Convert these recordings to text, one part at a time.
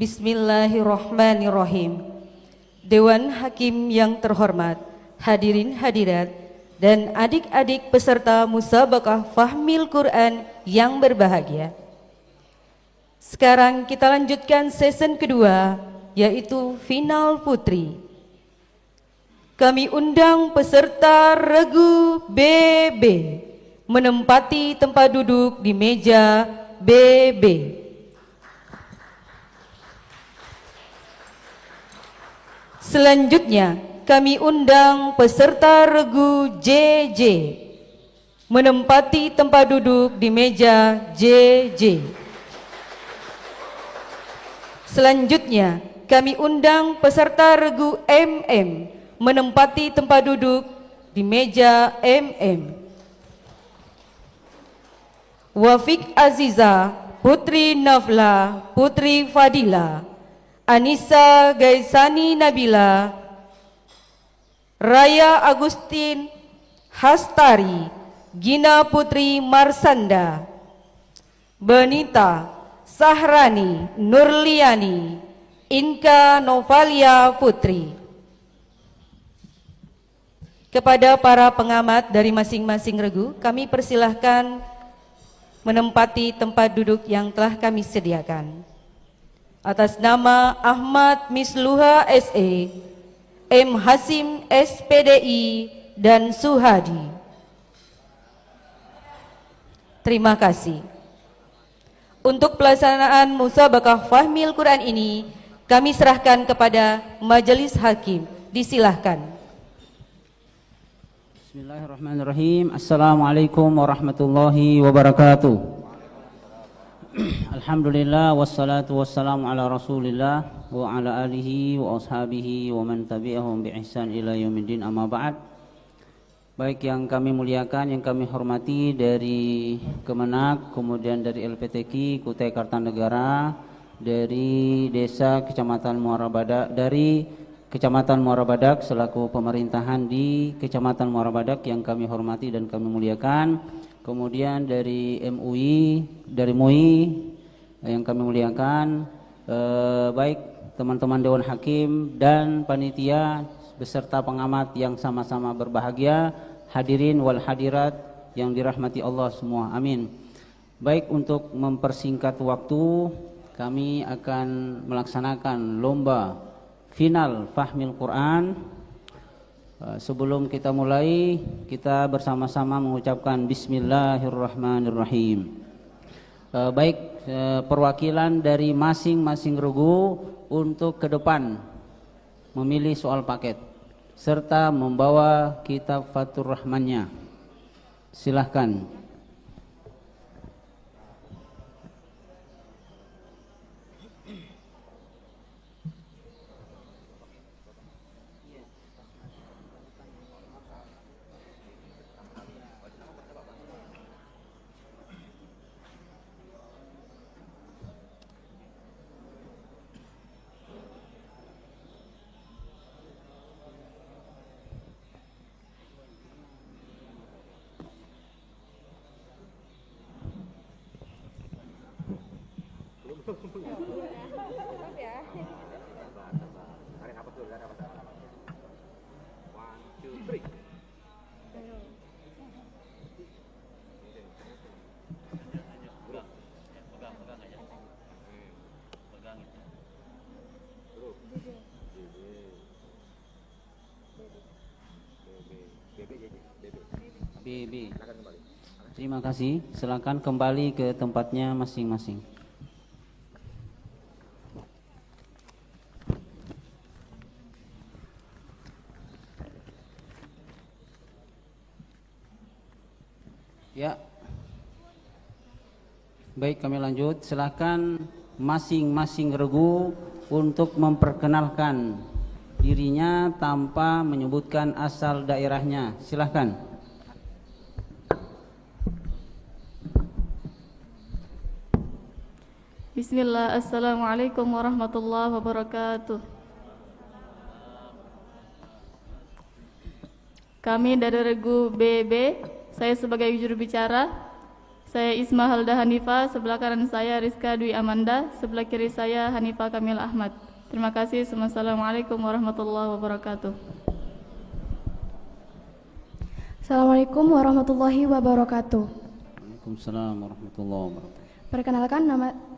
Bismillahirrahmanirrahim. Dewan Hakim yang terhormat, hadirin hadirat, dan adik-adik peserta musabaqah Fahmil Quran yang berbahagia. Sekarang kita lanjutkan season kedua, yaitu final putri. Kami undang peserta regu BB menempati tempat duduk di meja BB. Selanjutnya, kami undang peserta regu JJ menempati tempat duduk di meja JJ. Selanjutnya, kami undang peserta regu MM menempati tempat duduk di meja MM. Wafik Aziza, Putri Nafla, Putri Fadila, Anissa Gaisani Nabila, Raya Agustin Hastari, Gina Putri Marsanda, Benita Sahrani Nurliani, Inka Novalia Putri. Kepada para pengamat dari masing-masing regu, kami persilahkan menempati tempat duduk yang telah kami sediakan. Atas nama Ahmad Misluha SE, M. Hasim SPDI, dan Suhadi. Terima kasih. Untuk pelaksanaan musabaqah Fahmil Quran ini, kami serahkan kepada Majelis Hakim. Disilahkan. Bismillahirrahmanirrahim. Assalamualaikum warahmatullahi wabarakatuh. Alhamdulillah wassalatu wassalamu ala Rasulillah wa ala alihi wa ashabihi wa man tabi'ahum bi ihsan ila yaumiddin, amma ba'd. Baik yang kami muliakan, yang kami hormati dari Kemenak, kemudian dari LPTQ Kutai Kartanegara, dari Desa Kecamatan Muara Badak, dari Kecamatan Muara Badak selaku pemerintahan di Kecamatan Muara Badak yang kami hormati dan kami muliakan. Kemudian dari MUI, dari MUI yang kami muliakan, baik teman-teman Dewan Hakim dan panitia beserta pengamat yang sama-sama berbahagia, hadirin wal hadirat yang dirahmati Allah semua, amin. Baik, untuk mempersingkat waktu, kami akan melaksanakan lomba final Fahmil Quran. Sebelum kita mulai, kita bersama-sama mengucapkan Bismillahirrahmanirrahim. Baik, perwakilan dari masing-masing regu untuk ke depan memilih soal paket serta membawa kitab Fathur Rahmannya. Silahkan. BB. Terima kasih. Silakan kembali ke tempatnya masing-masing. Ya. Baik, kami lanjut. Silakan masing-masing regu untuk memperkenalkan dirinya tanpa menyebutkan asal daerahnya. Silakan. Bismillah, assalamualaikum warahmatullahi wabarakatuh. Kami dari regu BB, saya sebagai juru bicara. Saya Isma Halda Hanifa, sebelah kanan saya Rizka Dwi Amanda, sebelah kiri saya Hanifa Kamil Ahmad. Terima kasih. Assalamualaikum warahmatullahi wabarakatuh. Assalamualaikum warahmatullahi wabarakatuh. Waalaikumsalam warahmatullahi wabarakatuh.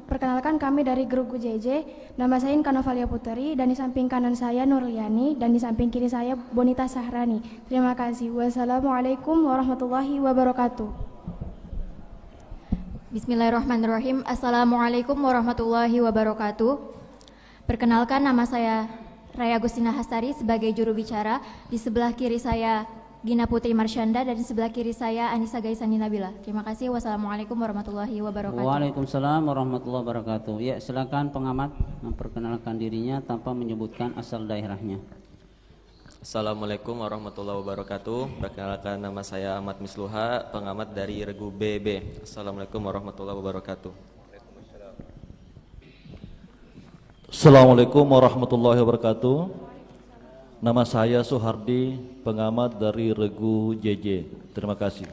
Perkenalkan kami dari grup JJ. Nama saya Inka Novalia Puteri, dan di samping kanan saya Nurliani, dan di samping kiri saya Bonita Sahrani. Terima kasih. Wassalamualaikum warahmatullahi wabarakatuh. Bismillahirrahmanirrahim. Assalamualaikum warahmatullahi wabarakatuh. Perkenalkan, nama saya Raya Agustina Hastari sebagai juru bicara. Di sebelah kiri saya Gina Putri Marsyanda, dan di sebelah kiri saya Anissa Gaisani Nabila. Terima kasih. Wassalamualaikum warahmatullahi wabarakatuh. Waalaikumsalam warahmatullahi wabarakatuh. Ya, silakan pengamat memperkenalkan dirinya tanpa menyebutkan asal daerahnya. Assalamualaikum warahmatullahi wabarakatuh. Perkenalkan, nama saya Ahmad Misluha, pengamat dari Regu BB. Assalamualaikum warahmatullahi wabarakatuh. Assalamualaikum warahmatullahi wabarakatuh. Nama saya Suhardi, pengamat dari Regu JJ. Terima kasih.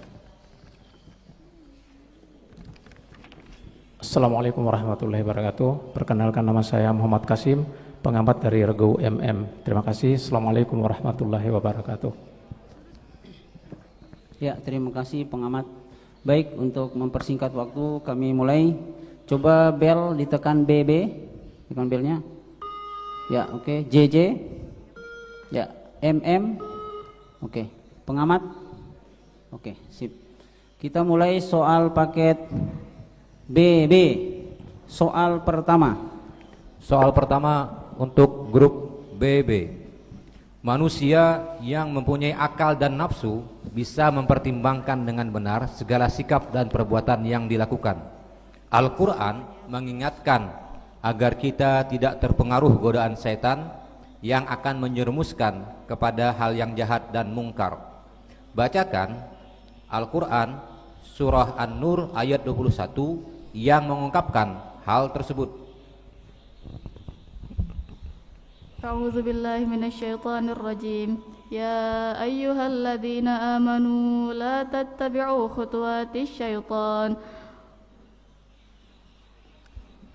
Assalamualaikum warahmatullahi wabarakatuh. Perkenalkan, nama saya Muhammad Kasim, pengamat dari Regu MM. Terima kasih. Assalamualaikum warahmatullahi wabarakatuh. Ya, terima kasih pengamat. Baik, untuk mempersingkat waktu kami mulai. Coba bel ditekan BB, tekan belnya. Ya, oke. JJ. Ya, MM. Oke. Pengamat. Oke, sip. Kita mulai soal paket BB. Soal pertama. Soal pertama untuk grup BB. Manusia yang mempunyai akal dan nafsu bisa mempertimbangkan dengan benar segala sikap dan perbuatan yang dilakukan. Al-Quran mengingatkan agar kita tidak terpengaruh godaan setan yang akan menyerumuskan kepada hal yang jahat dan mungkar. Bacakan Al-Quran surah An-Nur ayat 21 yang mengungkapkan hal tersebut. A'udzu billahi minasyaitonir rajim. Ya ayyuhalladzina amanu la tattabi'u khutuwatis syaitan.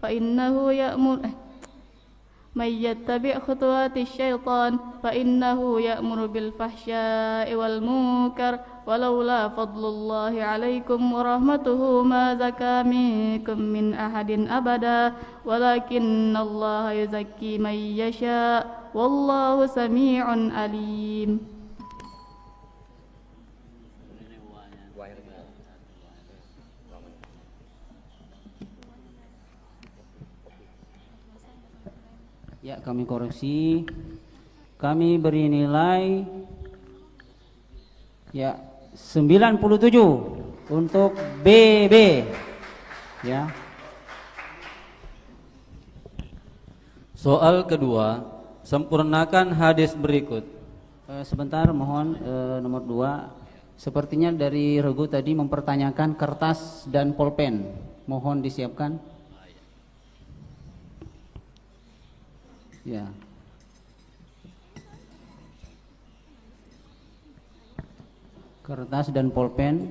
Fa innahu ya'mur may yattabi' khutuwatis syaitan fa innahu ya'muru bil fahsya'i wal munkar walaula fadlullahi 'alaikum wa rahmatuhu ma zaka minkum min ahadin abada walakinallaha yuzakki man yasha wallahu sami'un alim. Ya, kami koreksi. Kami beri nilai ya 97 untuk BB. Ya. Soal kedua, sempurnakan hadis berikut. Sebentar, mohon nomor 2. Sepertinya dari Regu tadi mempertanyakan kertas dan pulpen. Mohon disiapkan. Ya. Kertas dan pulpen.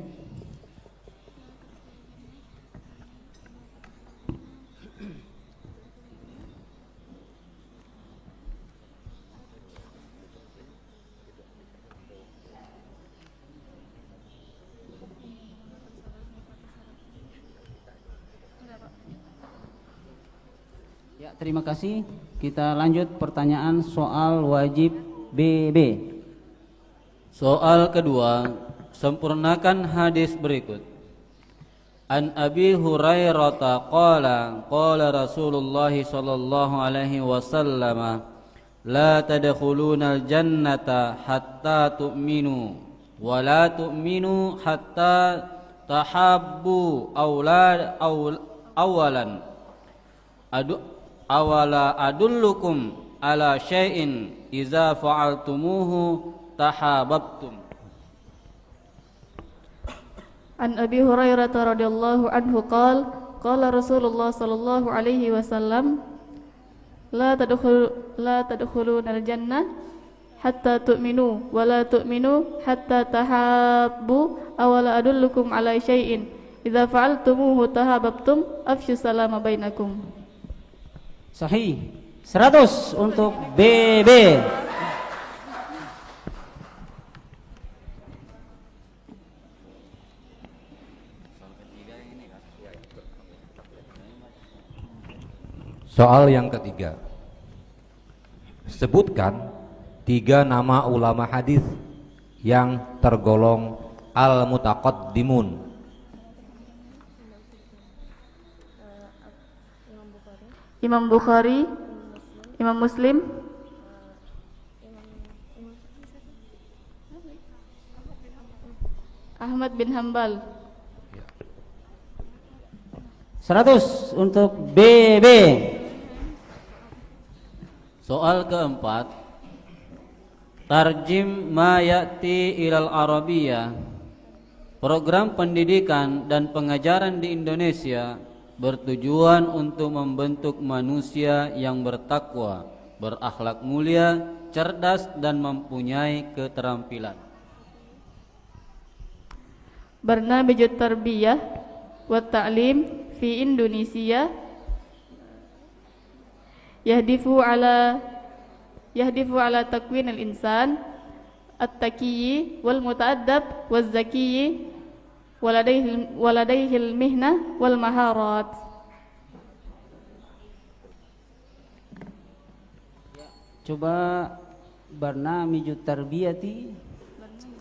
Ya, terima kasih. Kita lanjut pertanyaan soal wajib BB. Soal kedua, sempurnakan hadis berikut. An Abi Hurairah qala Rasulullah sallallahu alaihi wasallam la tadkhulunal jannata hatta tu'minu wa la tu'minu hatta tahabbu awalan awala adullukum ala syai'in iza fa'altumuhu tahabbtum. An Abi Hurairah radhiyallahu anhu qala Rasulullah sallallahu alaihi wasallam la tadkhulunal jannah hatta tu'minu wa la tu'minu hatta tahabbu awala adullukum ala syai'in Idza fa'altumuhu tahabbtum afshu salama bainakum. Sahih. 100 untuk BB. Soal yang ketiga. Sebutkan 3 nama ulama hadis yang tergolong al-mutaqaddimun. Imam Bukhari, Imam Muslim, Ahmad bin Hambal. 100 untuk BB. Soal keempat, tarjim ma ya'ti ilal Arabiyah. Program pendidikan dan pengajaran di Indonesia bertujuan untuk membentuk manusia yang bertakwa, berakhlak mulia, cerdas dan mempunyai keterampilan. Barnamijut Tarbiyah wa Ta'lim fi Indonesia yahdifu ala takwin al-insan at-taqiyyi wal muta'addab wal zakiyyi waladaihi al-mihna wal maharat. Coba barnamijut tarbiyati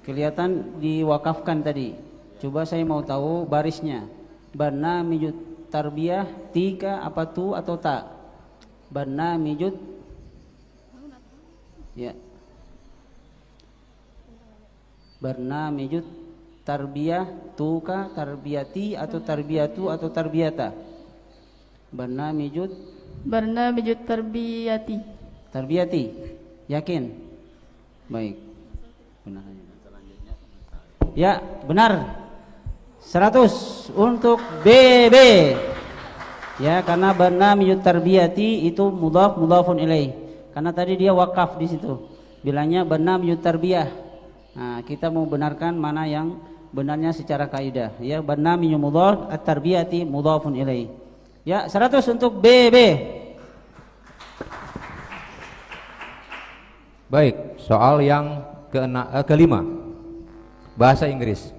kelihatan diwakafkan tadi. Coba saya mau tahu barisnya. Barnamijut tarbiyah 3 apa tu atau tak? Barnamijut ya. Barnamijut tarbiyah tuka tarbiyati atau tarbiyatu atau tarbiyata? Barnamijut Tarbiyati. Tarbiyati. Yakin? Baik. Benar. Ya, benar. 100 untuk BB. Ya, karena barnamijut tarbiyati itu mudhafun ilaih. Karena tadi dia wakaf di situ. Bilangnya barnamijut tarbiyah. Nah, kita mau benarkan mana yang benarnya secara kaidah. Ya, barnamijut mudhaf, at-tarbiyati mudhafun ilaih. Ya, 100 untuk BB. Baik, soal yang kelima. Bahasa Inggris.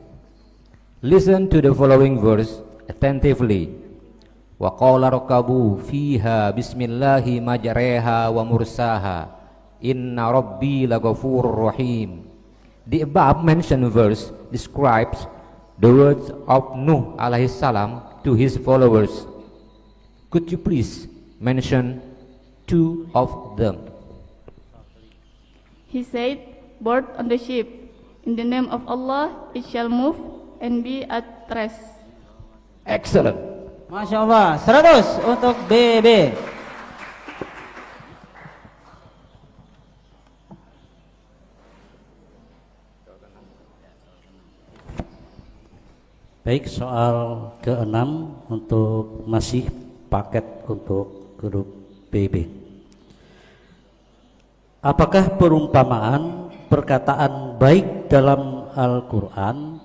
Listen to the following verse attentively. Wa qala rakabu fiha bismillahi majreha wa mursaha inna rabbi laghafurur rahim. The above mentioned verse describes the words of Nuh alaihi salam to his followers. Could you please mention 2 of them? He said, board on the ship, in the name of Allah it shall move and be at rest. Excellent. Masya Allah. 100 untuk BB. Baik, soal ke-6 untuk masih paket untuk grup BB. Apakah perumpamaan perkataan baik dalam Al-Quran,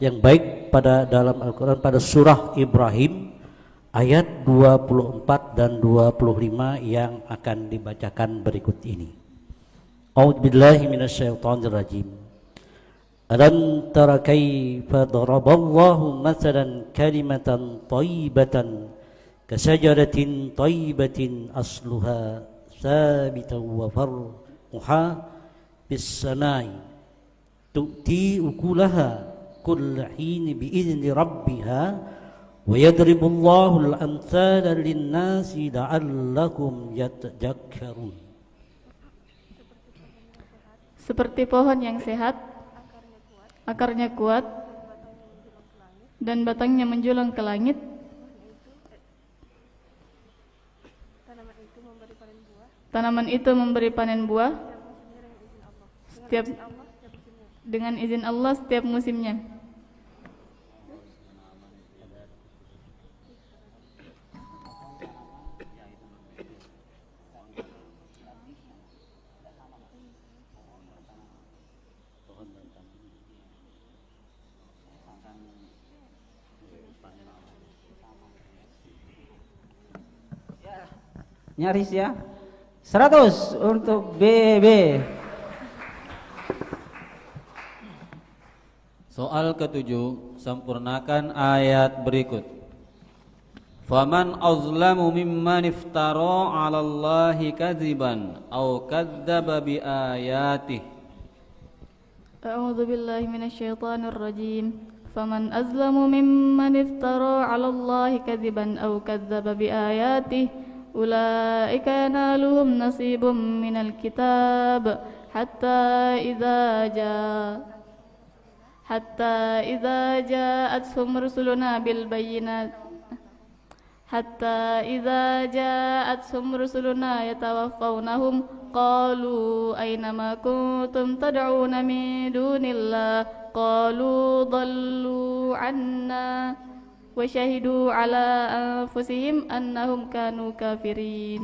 yang baik pada dalam Al-Quran pada surah Ibrahim ayat 24 dan 25 yang akan dibacakan berikut ini. A'udzubillahi minasyaitonirrajim. Alam tara kaifa daraballahu mathalan kalimatan thayyibatan kasajaratin thayyibatin asluha thabitan wa far'uha bis-samai tu'ti ukulaha kull hin bi'izni rabbiha wa yadribullahu al-amthala lin-nasi la'allakum yatadhakkarun. Seperti pohon yang sehat, akarnya kuat, dan batangnya menjulang ke langit. Tanaman itu memberi panen buah dengan izin Allah setiap musimnya. Nyaris ya. 100 untuk BB. Soal ketujuh, sempurnakan ayat berikut. Faman azlamu mimman iftara 'ala Allahi kadziban aw kadzdzaba bi ayatihi. A'udzu billahi minasyaitonir rajim. Faman azlamu mimman iftara 'ala Allahi kadziban aw kadzdzaba bi ayatihi. Ulaika yanaluhum nasibum minal kitab hatta idza ja'atuhum rusuluna bil bayyinat yatawaffawnahum qalu aina ma kuntum tad'una min dunillah qalu dhallu 'anna wa syahidu 'ala anfusihim annahum kanu kafirin.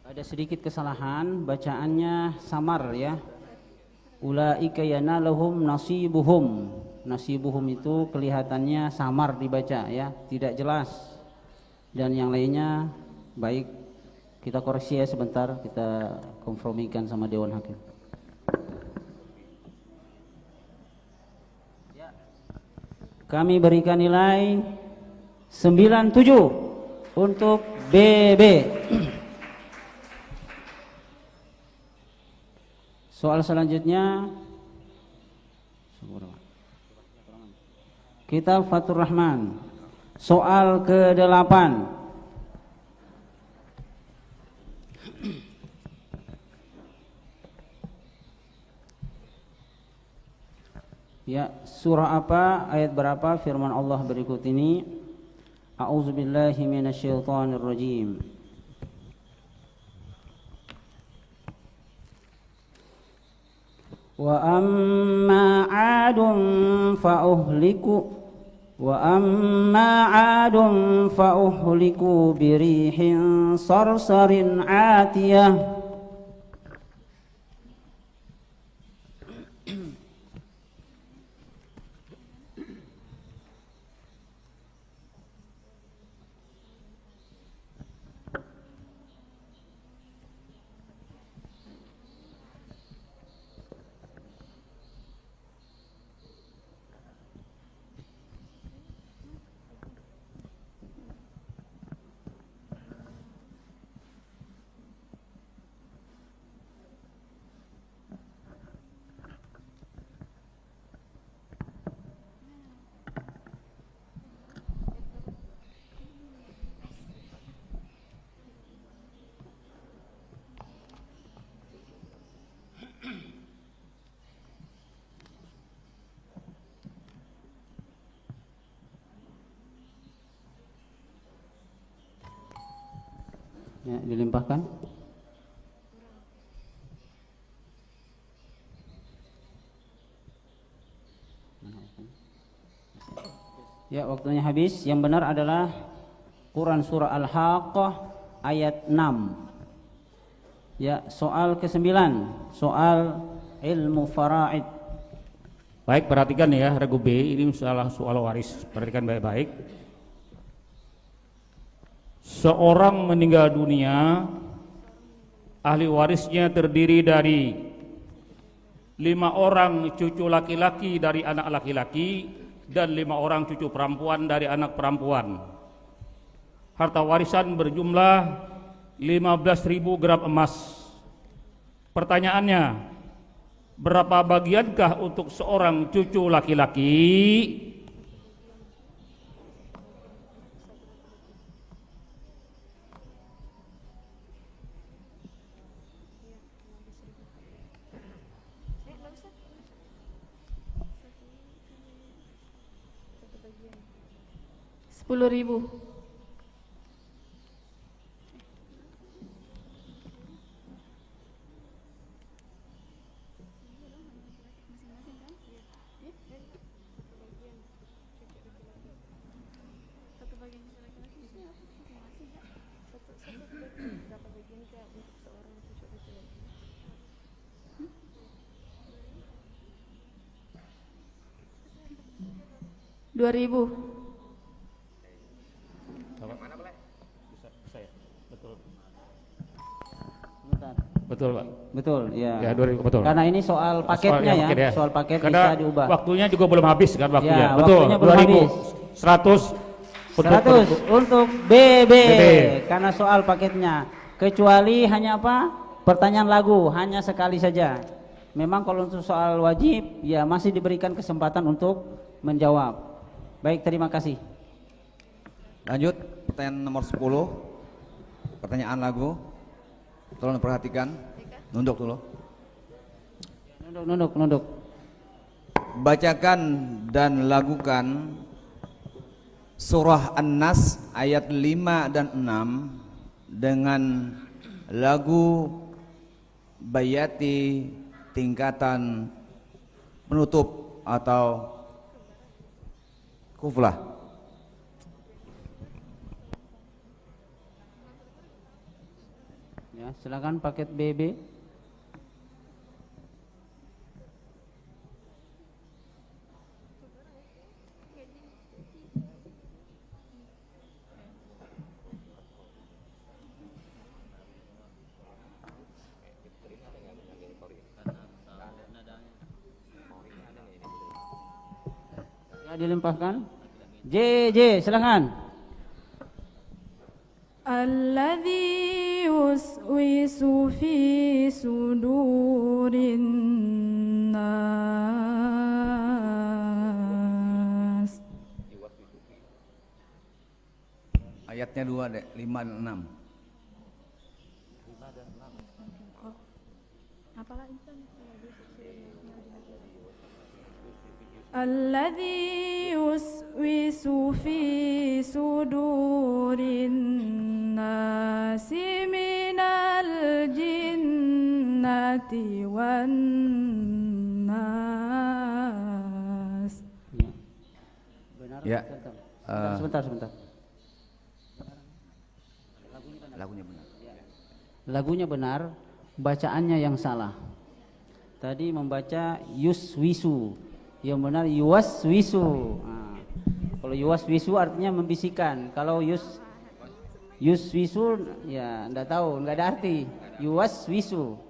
Ada sedikit kesalahan, bacaannya samar ya. Ulaika yanaluhum nasibuhum. Nasibuhum itu kelihatannya samar dibaca ya, tidak jelas. Dan yang lainnya baik, kita koreksi ya sebentar, kita kompromikan sama Dewan Hakim. Kami berikan nilai 97 untuk BB. Soal selanjutnya Kitab Fathur Rahman. Soal ke-8. Ya, surah apa, ayat berapa firman Allah berikut ini? A'udzubillahi minasyaitonirrajim. Wa amma 'adun fa uhliku birihin sarsarin 'atiyah. Ya, dilimpahkan. Ya, waktunya habis. Yang benar adalah Quran surah Al-Haqqah ayat 6. Ya, soal ke-9, soal ilmu faraid. Baik, perhatikan ya, regu B, ini soal waris. Perhatikan baik-baik. Seorang meninggal dunia, ahli warisnya terdiri dari 5 orang cucu laki-laki dari anak laki-laki dan 5 orang cucu perempuan dari anak perempuan. Harta warisan berjumlah 15.000 gram emas. Pertanyaannya, berapa bagiankah untuk seorang cucu laki-laki? Rp10.000. Rp2.000. Betul, Pak. Betul, ya. Ya, 2000, betul. Karena ini soal paketnya yang paket, soal paket karena bisa diubah. waktunya juga belum habis kan waktunya. Ya, Betul, waktunya belum 2000. habis. 100 untuk BB, karena soal paketnya. Kecuali hanya apa? Pertanyaan lagu, hanya sekali saja. Memang kalau untuk soal wajib, ya masih diberikan kesempatan untuk menjawab. Baik, terima kasih. Lanjut, pertanyaan nomor 10. Pertanyaan lagu. Tolong perhatikan. Nunduk dulu. Nunduk. Bacakan dan lakukan surah An-Nas ayat 5 dan 6 dengan lagu bayati tingkatan penutup atau kuflah. Ya, silakan paket BB. Ya, dilimpahkan. JJ, silakan. Alladzi yuswisu fi sudurin nas. Ayatnya 2 deh, 5 dan 6. Alladzi yuswisu fi sudurin nasi minal jinnati wan nas. Benar. Ya. Sebentar. Lagunya benar. Lagunya benar, bacaannya yang salah. Tadi membaca yuswisu, yang benar yuwaswisu. Nah, kalau yuwaswisu artinya membisikkan. Kalau yuswisu ya enggak tahu, enggak ada arti. Yuwaswisu.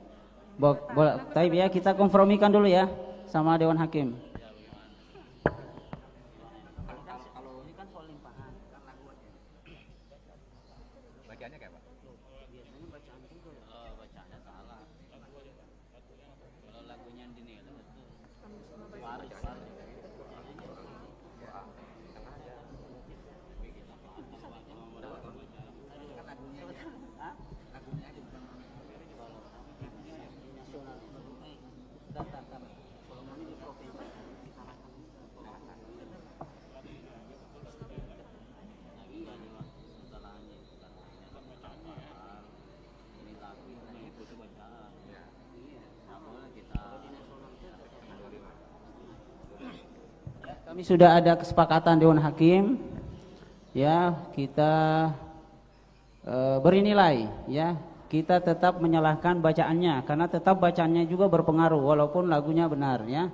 Tapi ya kita kompromikan dulu ya sama Dewan Hakim. Kami sudah ada kesepakatan Dewan Hakim, ya kita beri nilai, ya kita tetap menyalahkan bacaannya karena tetap bacaannya juga berpengaruh walaupun lagunya benar, ya.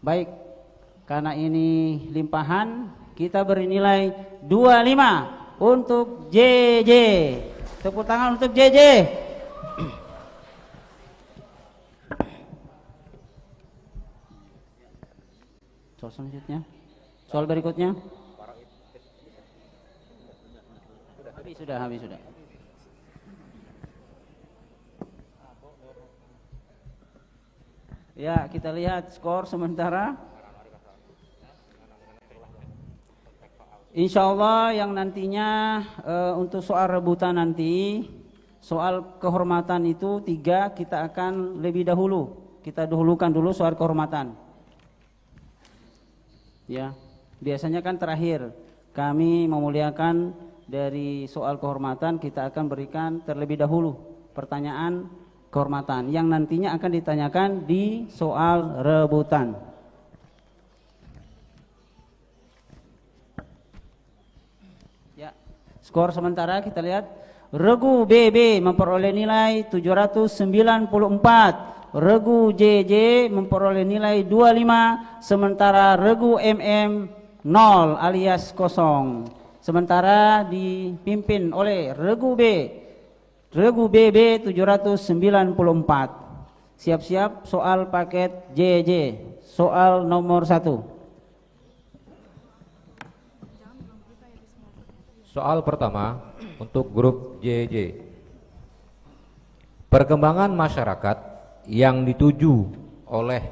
Baik, karena ini limpahan kita beri nilai 25 untuk JJ. Tepuk tangan untuk JJ. Soal selanjutnya, soal berikutnya. Habis sudah. Ya, kita lihat skor sementara. Insya Allah yang nantinya untuk soal rebutan nanti, soal kehormatan itu 3 kita akan lebih dahulu. Kita dahulukan dulu soal kehormatan. Ya, biasanya kan terakhir kami memuliakan dari soal kehormatan, kita akan berikan terlebih dahulu pertanyaan kehormatan yang nantinya akan ditanyakan di soal rebutan. Ya, skor sementara kita lihat. Regu BB memperoleh nilai 794. Regu JJ memperoleh nilai 25, sementara Regu MM 0 alias kosong. Sementara dipimpin oleh Regu B Regu BB 794. Siap-siap soal paket JJ. Soal nomor 1. Soal pertama untuk grup JJ. Perkembangan masyarakat yang dituju oleh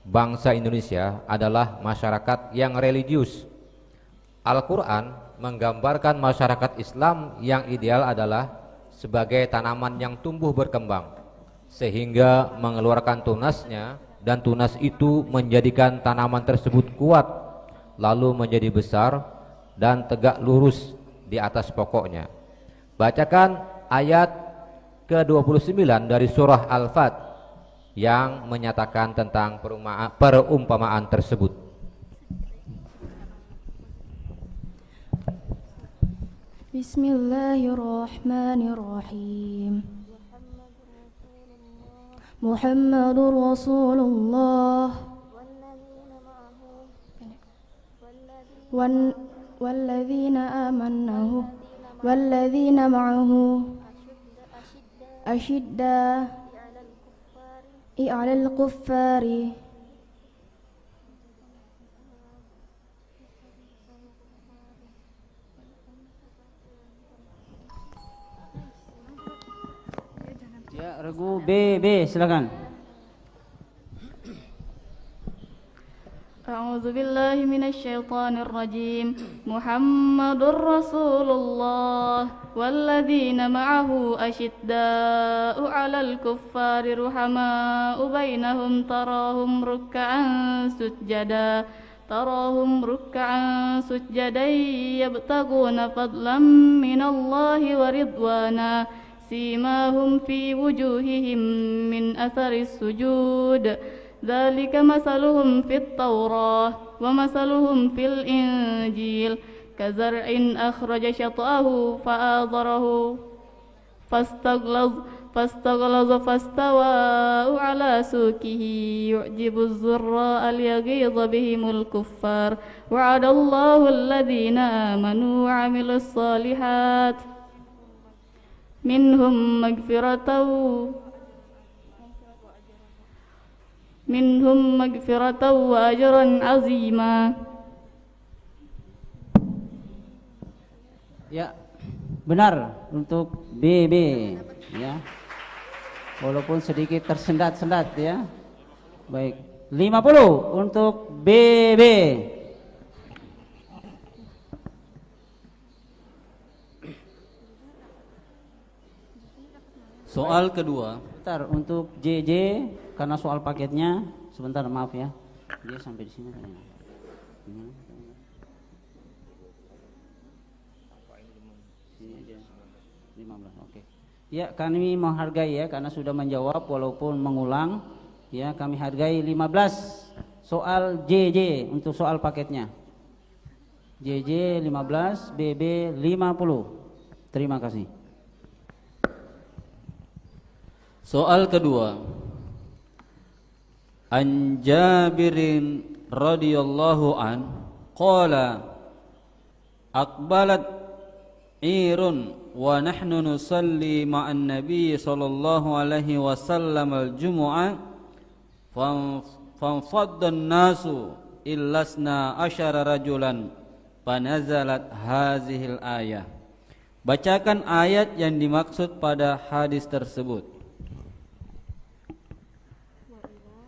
bangsa Indonesia adalah masyarakat yang religius. Al-Quran menggambarkan masyarakat Islam yang ideal adalah sebagai tanaman yang tumbuh berkembang sehingga mengeluarkan tunasnya, dan tunas itu menjadikan tanaman tersebut kuat lalu menjadi besar dan tegak lurus di atas pokoknya. Bacakan ayat ke-29 dari surah Al-Fat yang menyatakan tentang perumpamaan tersebut. Bismillahirrahmanirrahim. Muhammadur Rasulullah walladzina amanu walladzina ma'ahu ashidda 'alal kuffari Ya, regu BB silakan. A'udzu billahi minasyaitonir rajim. Muhammadur Rasulullah walladzina ma'ahu asyidda'u 'alal kuffari ruhama'u bainahum tarahum ruk'an sujjadan yabtaguna fadlan minallahi wa ridwana simahum fi wujuhihim min atharis sujud dzalika masaluhum fit Taurah wa masaluhum fil Injil kazar'in akhraja syat'ahu fa'adharahu fastaghlaza fastawa ala suqihi yu'jibu az-zurra'a liyaghidha bihimul kuffar wa'adallahu alladhina amanu wa 'amilus solihat minhum magfiratan wa ajran azima. Ya, benar untuk BB ya. Walaupun sedikit tersendat-sendat ya. Baik, 50 untuk BB. Soal kedua. Bentar untuk JJ karena soal paketnya sebentar, maaf ya. Dia sampai di sini kayaknya. Sini aja. 15. Oke. Ya, kami menghargai ya karena sudah menjawab walaupun mengulang. Ya, kami hargai 15 soal JJ untuk soal paketnya. JJ 15, BB 50. Terima kasih. Soal kedua. An Jabirin radhiyallahu an qala aqbalat irun wa nahnu nusalli ma'an nabiy sallallahu alaihi wasallam al-jumu'ah fanfadda an-nasu illasna asyara rajulan fanazalat hazihil ayah. Bacakan ayat yang dimaksud pada hadis tersebut.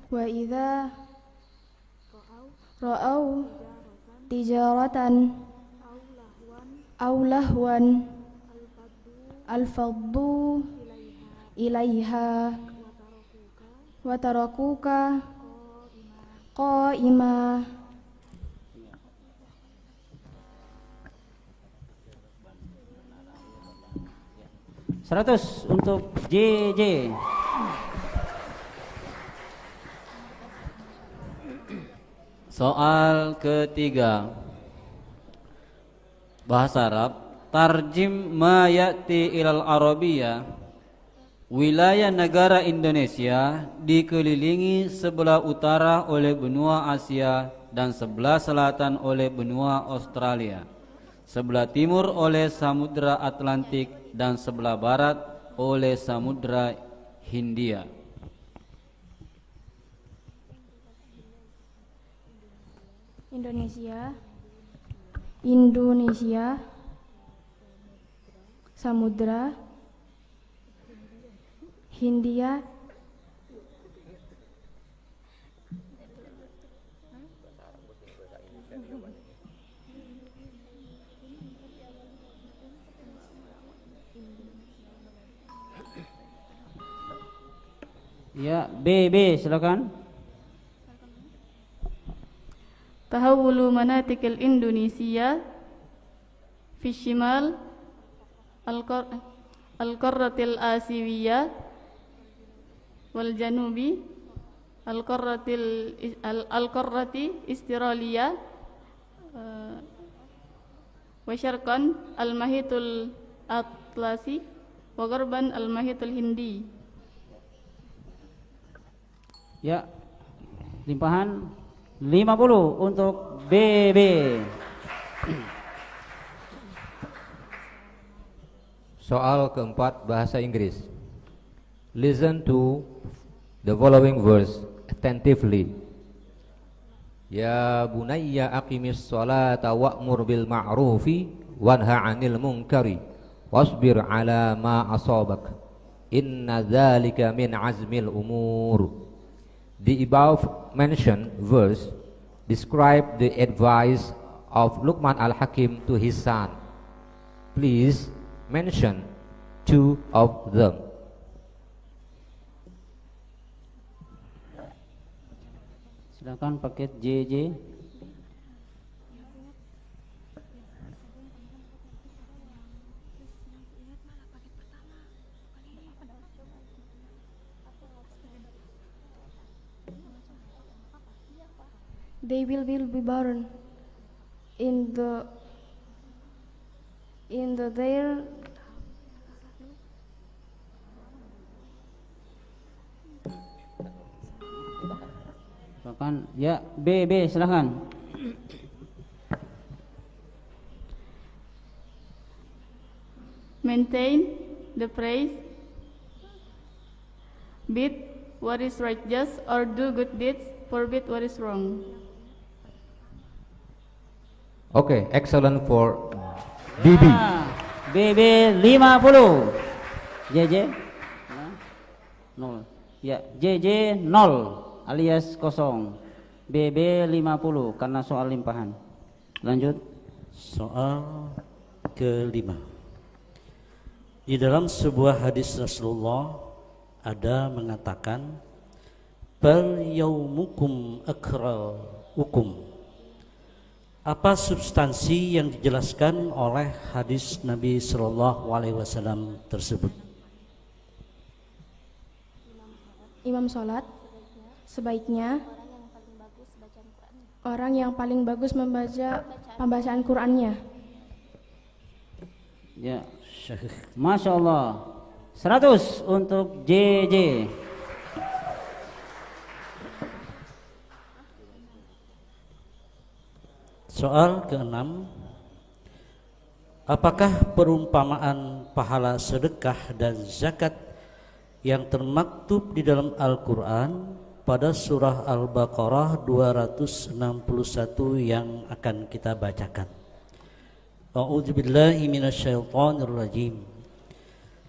Wa idza ra'au tijaratan aw lahwan al-faddu ilaiha wa tarakuka qa'ima. Seratus untuk JJ. Soal ketiga. Bahasa Arab. Tarjim ma ya'ti ilal Arabiyah. Wilayah negara Indonesia dikelilingi sebelah utara oleh benua Asia dan sebelah selatan oleh benua Australia, sebelah timur oleh Samudra Atlantik dan sebelah barat oleh Samudra Hindia. Indonesia, Samudra Hindia, Ya, B silakan. Tahawulu manatikil Indonesia fi shimal al-qarratil asiyah wal janubi al-qarrati Australia wa syarqan al-mahitul atlasi wa gharban al-mahitul hindi. Ya, limpahan 50 untuk BB. Soal keempat bahasa Inggris. Listen to the following verse attentively. Ya bunayya aqimis sholata wa'mur bil ma'rufi wanha 'anil munkari wasbir 'ala ma asabak. Inna dzalika min azmil umur. The above mentioned verse describe the advice of Luqman al-Hakim to his son. Please mention two of them. Silakan paket JJ. They will be born in their Silakan. Ya, BB silakan. Maintain the praise, beat what is righteous, or do good deeds, forbid what is wrong. Okay, excellent for BB. BB 50. JJ 0. Ya, JJ 0 alias kosong. BB 50 karena soal limpahan. Lanjut. Soal kelima. Di dalam sebuah hadis Rasulullah ada mengatakan bal yaumukum akraukum. Apa substansi yang dijelaskan oleh hadis Nabi Sallallahu Alaihi Wasallam tersebut? Imam sholat sebaiknya orang yang paling bagus membaca pembacaan Qur'annya. Ya, Masya Allah. 100 untuk JJ. Soal keenam, apakah perumpamaan pahala sedekah dan zakat yang termaktub di dalam Al-Quran pada surah Al-Baqarah 261 yang akan kita bacakan? A'udzubillahi minasyaitonirrajim.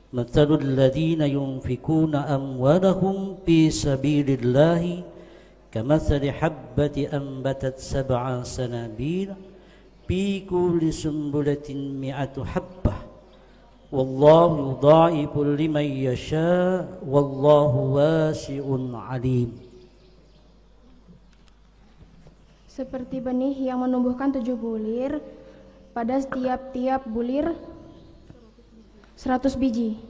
Matsalul ladzina yunfikuna amwalahum fi sabilillahi kamatsali habbati anbatat sab'a sanabil fi kulli sumbulatin mi'atu habbah wallahu yudha'ifu liman yasha wallahu wasi'un alim. Seperti benih yang menumbuhkan 7 bulir, pada setiap bulir 100 biji.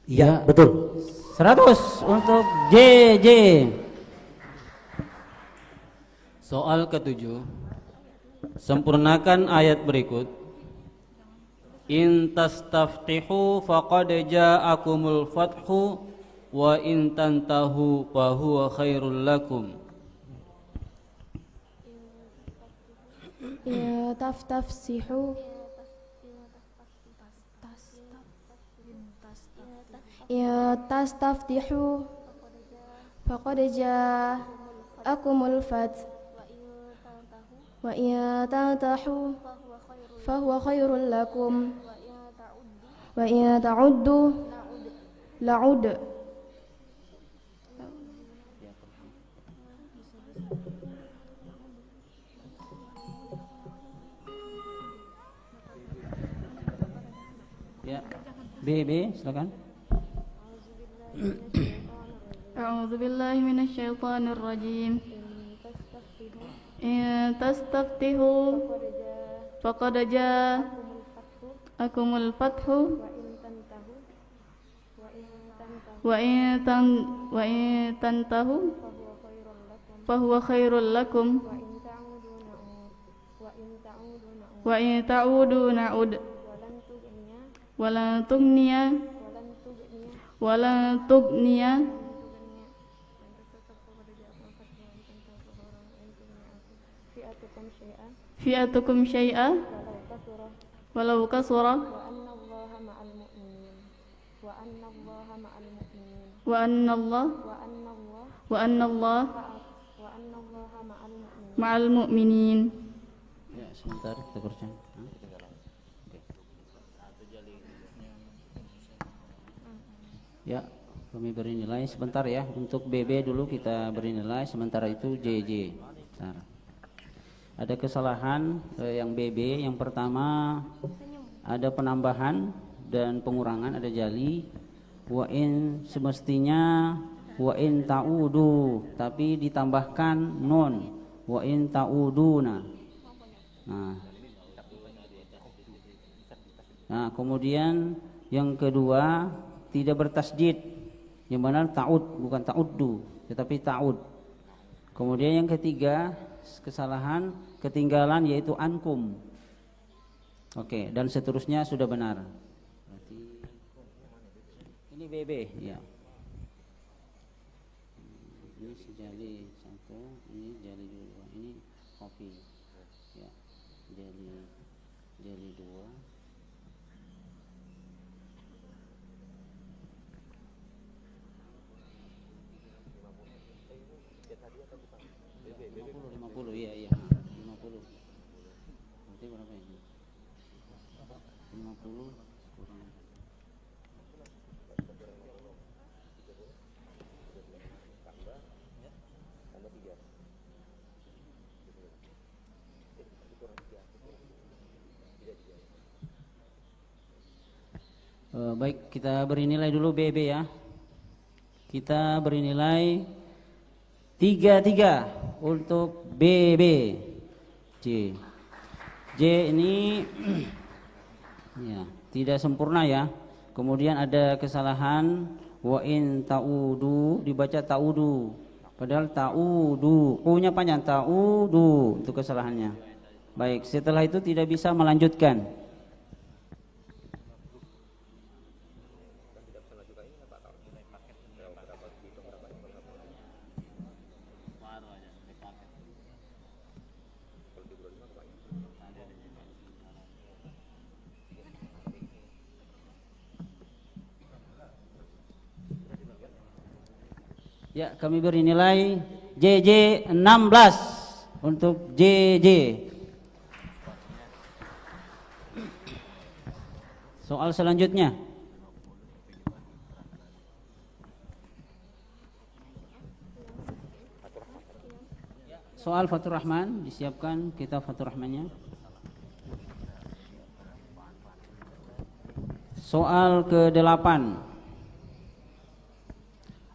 Ya, betul. 100 untuk JJ. Soal ketujuh, sempurnakan ayat berikut. In tastaftihu faqad ja'akumul fathu wa in tantahu fahuwa khairul lakum. Ya tastafsihu tastaftihu faqad ja'akumul fath wa in tantahu fahuwa khairul lakum wa in ta'uddu la'ud. Ya, B silakan. A'udzu billahi minasyaitonir rajim. In tastaftihu faqad ja'akumul fathu wa in tantahu fahuwa khairul lakum wa in ta'udu na'ud walan tughniya fi'atukum syai'a walau kasura wa anna Allah ma'al mu'minin. Ya, sebentar kita kerjakan. Ya, kami beri nilai sebentar ya. Untuk BB dulu kita beri nilai, sementara itu JJ. Bentar. Ada kesalahan yang BB. Yang pertama ada penambahan dan pengurangan, ada jali. Wa in semestinya wa in ta'udu, tapi ditambahkan nun. Wa in ta'uduna. Nah, kemudian yang kedua tidak bertasdid, yang benar ta'ud bukan ta'uddu tetapi ta'ud. Kemudian yang ketiga kesalahan ketinggalan yaitu ankum. Oke, dan seterusnya sudah benar. Berarti ini BB ya. Ini jali satu, ini jali dua, ini kopi ya, jali dua. Iya 50. Nanti berapa ini? 50 kurang. Baik, kita beri nilai dulu BB ya. Kita beri nilai 3 untuk BB. J ini ya, tidak sempurna ya. Kemudian ada kesalahan wa in ta'udu dibaca ta'udu padahal ta'udu, u-nya panjang, ta'udu, itu kesalahannya. Baik, setelah itu tidak bisa melanjutkan. Ya, kami beri nilai JJ 16 untuk JJ. Soal selanjutnya. Soal Fathur Rahman, disiapkan kitab Fathur Rahmannya. Soal ke-8.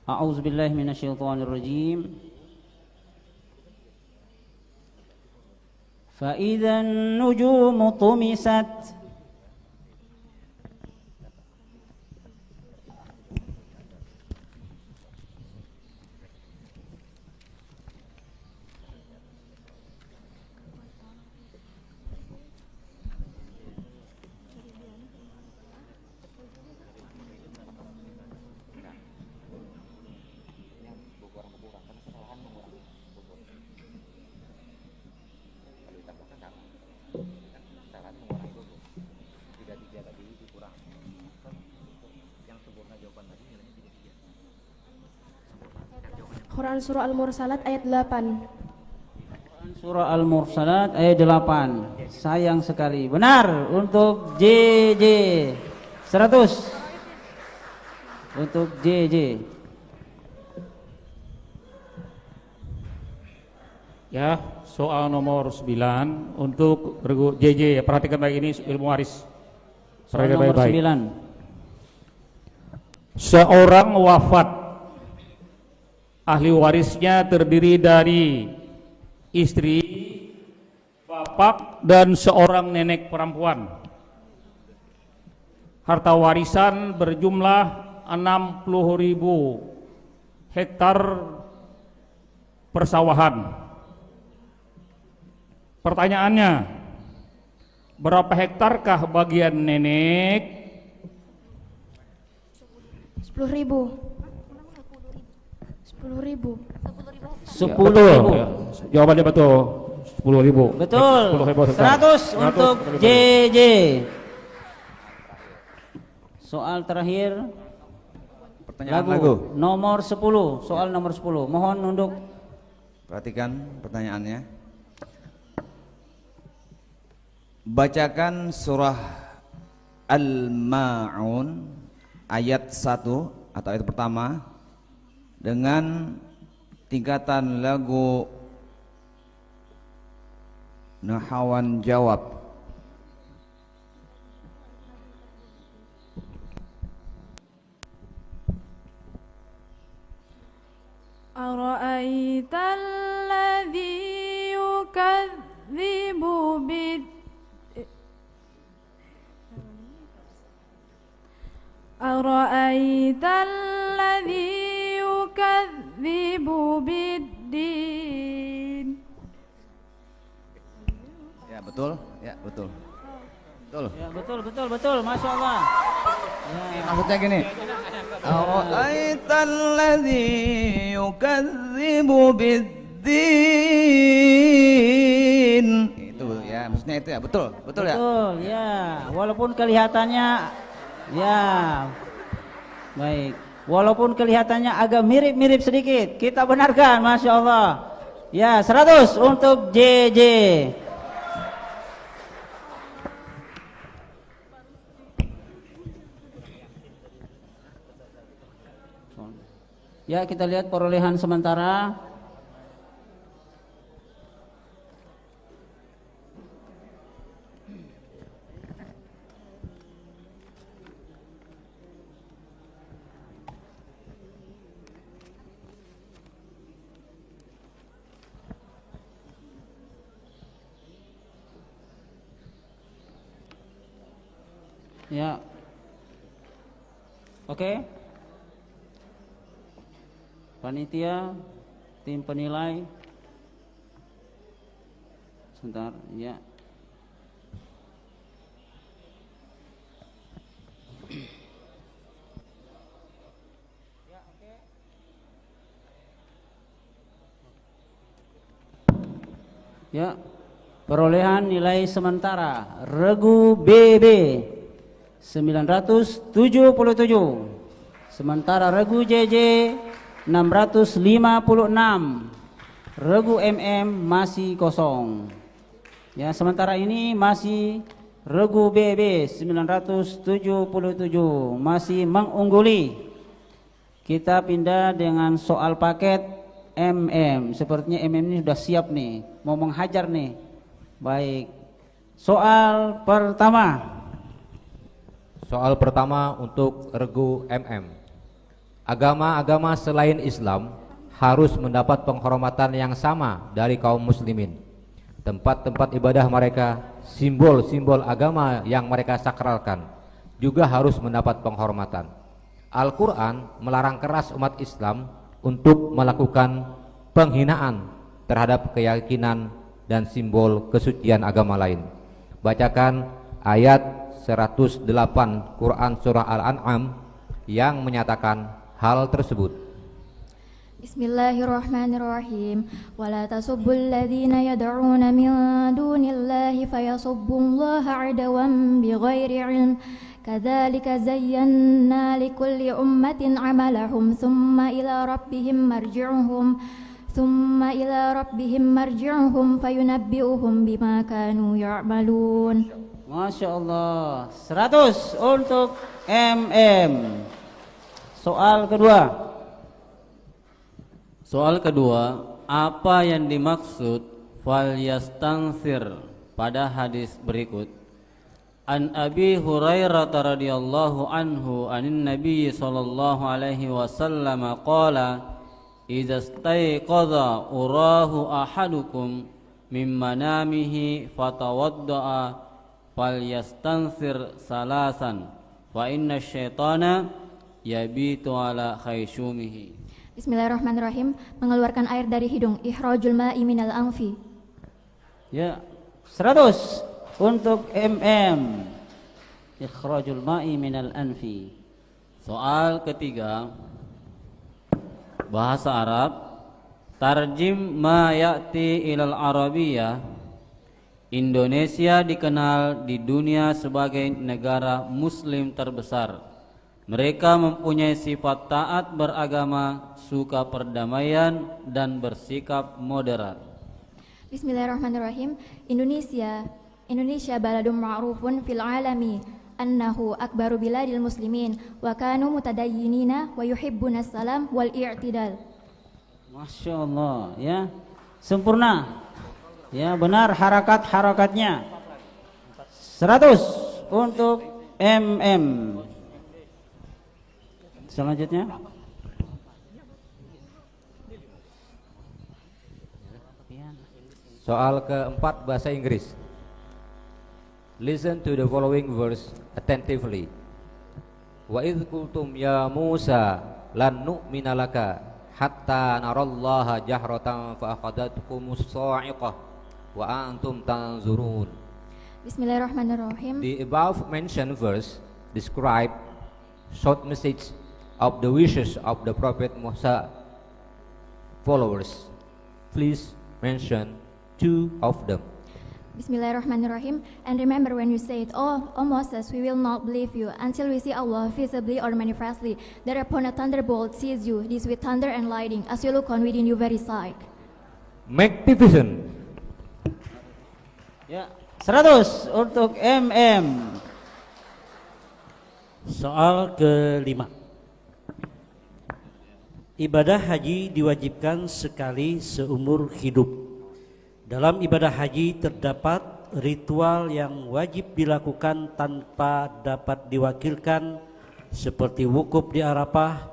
A'udzubillahi minasyaitonirrajim. Fa idzan nujumu tumisat Quran Surah Al-Mursalat ayat 8. Surah Al-Mursalat ayat 8. Sayang sekali. Benar untuk JJ. 100. Untuk JJ. Ya, soal nomor 9 untuk regu JJ. Perhatikan baik, ini ilmu waris. Soal Perhatikan nomor baik-baik. 9. Seorang wafat, ahli warisnya terdiri dari istri, bapak, dan seorang nenek perempuan. Harta warisan berjumlah 60.000 hektar persawahan. Pertanyaannya, berapa hektarkah bagian nenek? 10.000. 10.000. 10.000. Ya, jawabannya betul. 10.000. Betul. 10.000 hektar. 100 untuk JJ. Soal terakhir. Pertanyaan lagu. Nomor 10. Soal nomor 10. Mohon nunduk. Perhatikan pertanyaannya. Bacakan surah Al-Ma'un ayat 1 atau ayat pertama dengan tingkatan lagu Nahawan Jawab. Ara'aital ladzi yukadzibu bid Ara'aital ladzi yukadzibu biddin. Ya, betul. Ya, betul. Betul. Ya, betul. Masya Allah. Ya. Maksudnya gini. Ara'aital ladzi yukadzibu biddin. Itu ya, maksudnya itu ya, betul. Betul ya? Betul, ya. Walaupun kelihatannya ya, baik. Walaupun kelihatannya agak mirip-mirip sedikit, kita benarkan, Masya Allah. Ya, 100 untuk JJ. Ya, kita lihat perolehan sementara. Ya. Oke. Panitia, tim penilai. Sebentar, ya. Ya. Perolehan nilai sementara Regu BB 977, sementara Regu JJ 656, Regu MM masih kosong. Ya, sementara ini masih Regu BB 977 masih mengungguli. Kita pindah dengan soal paket MM. Sepertinya MM ini sudah siap nih, mau menghajar nih. Baik. Soal pertama. Soal pertama untuk Regu MM. Agama-agama selain Islam harus mendapat penghormatan yang sama dari kaum muslimin. Tempat-tempat ibadah mereka, simbol-simbol agama yang mereka sakralkan juga harus mendapat penghormatan. Al-Quran melarang keras umat Islam untuk melakukan penghinaan terhadap keyakinan dan simbol kesucian agama lain. Bacakan ayat 108 Quran Surah Al-An'am yang menyatakan hal tersebut. Bismillahirrahmanirrahim. Wala tasubbul ladzina yad'una min dunillahi fayasubbullaha 'adwan bighairi 'ilm. كذلك زينا لكل أمة عملهم ثم إلى ربهم مرجعهم فينبئهم بما كانوا يعملون. Masya Allah. 100 untuk MM. Soal kedua. Soal kedua, apa yang dimaksud fal yastansir pada hadis berikut? An Abi Hurairah radhiyallahu anhu anin Nabi sallallahu alaihi wasallam qala idza staiqadha urahu ahadukum min manamihi fatawaddaa falyastansir salasan fa inna syaitana yabitu ala khayshumihi. Bismillahirrahmanirrahim. Mengeluarkan air dari hidung, ikhrajul ma'i minal anfi. Ya, 100 untuk MM. Ikhrajul ma'i minal anfi. Soal ketiga, bahasa Arab. Tarjim ma ya'ti ilal Arabiyah. Indonesia dikenal di dunia sebagai negara muslim terbesar. Mereka mempunyai sifat taat beragama, suka perdamaian dan bersikap moderat. Bismillahirrahmanirrahim. Indonesia baladun ma'rufun fil alami annahu akbaru biladil muslimin wa kanu mutadayyinina wa yuhibbuna salam wal i'tidal. Masya Allah, ya, sempurna, ya, benar harakat-harakatnya. 100 untuk MM. Selanjutnya Soal keempat bahasa Inggris. Listen to the following verse attentively. Wa idh qultum ya Musa lan nu'mina laka hatta narallaha jahratan fa akhadhatkumus sa'iqah wa antum tanzurun. Bismillahirrahmanirrahim. The above mentioned verse describe short message of the wishes of the Prophet Musa followers. Please mention 2 of them. Bismillahirrahmanirrahim. And remember when you said, O Moses, we will not believe you until we see Allah visibly or manifestly. Thereupon a thunderbolt seized you, this with thunder and lightning, as you look on within your very sight. Magnificent. Ya, 100 untuk MM. Soal kelima. Ibadah haji diwajibkan sekali seumur hidup. Dalam ibadah haji terdapat ritual yang wajib dilakukan tanpa dapat diwakilkan, seperti wukuf di Arafah.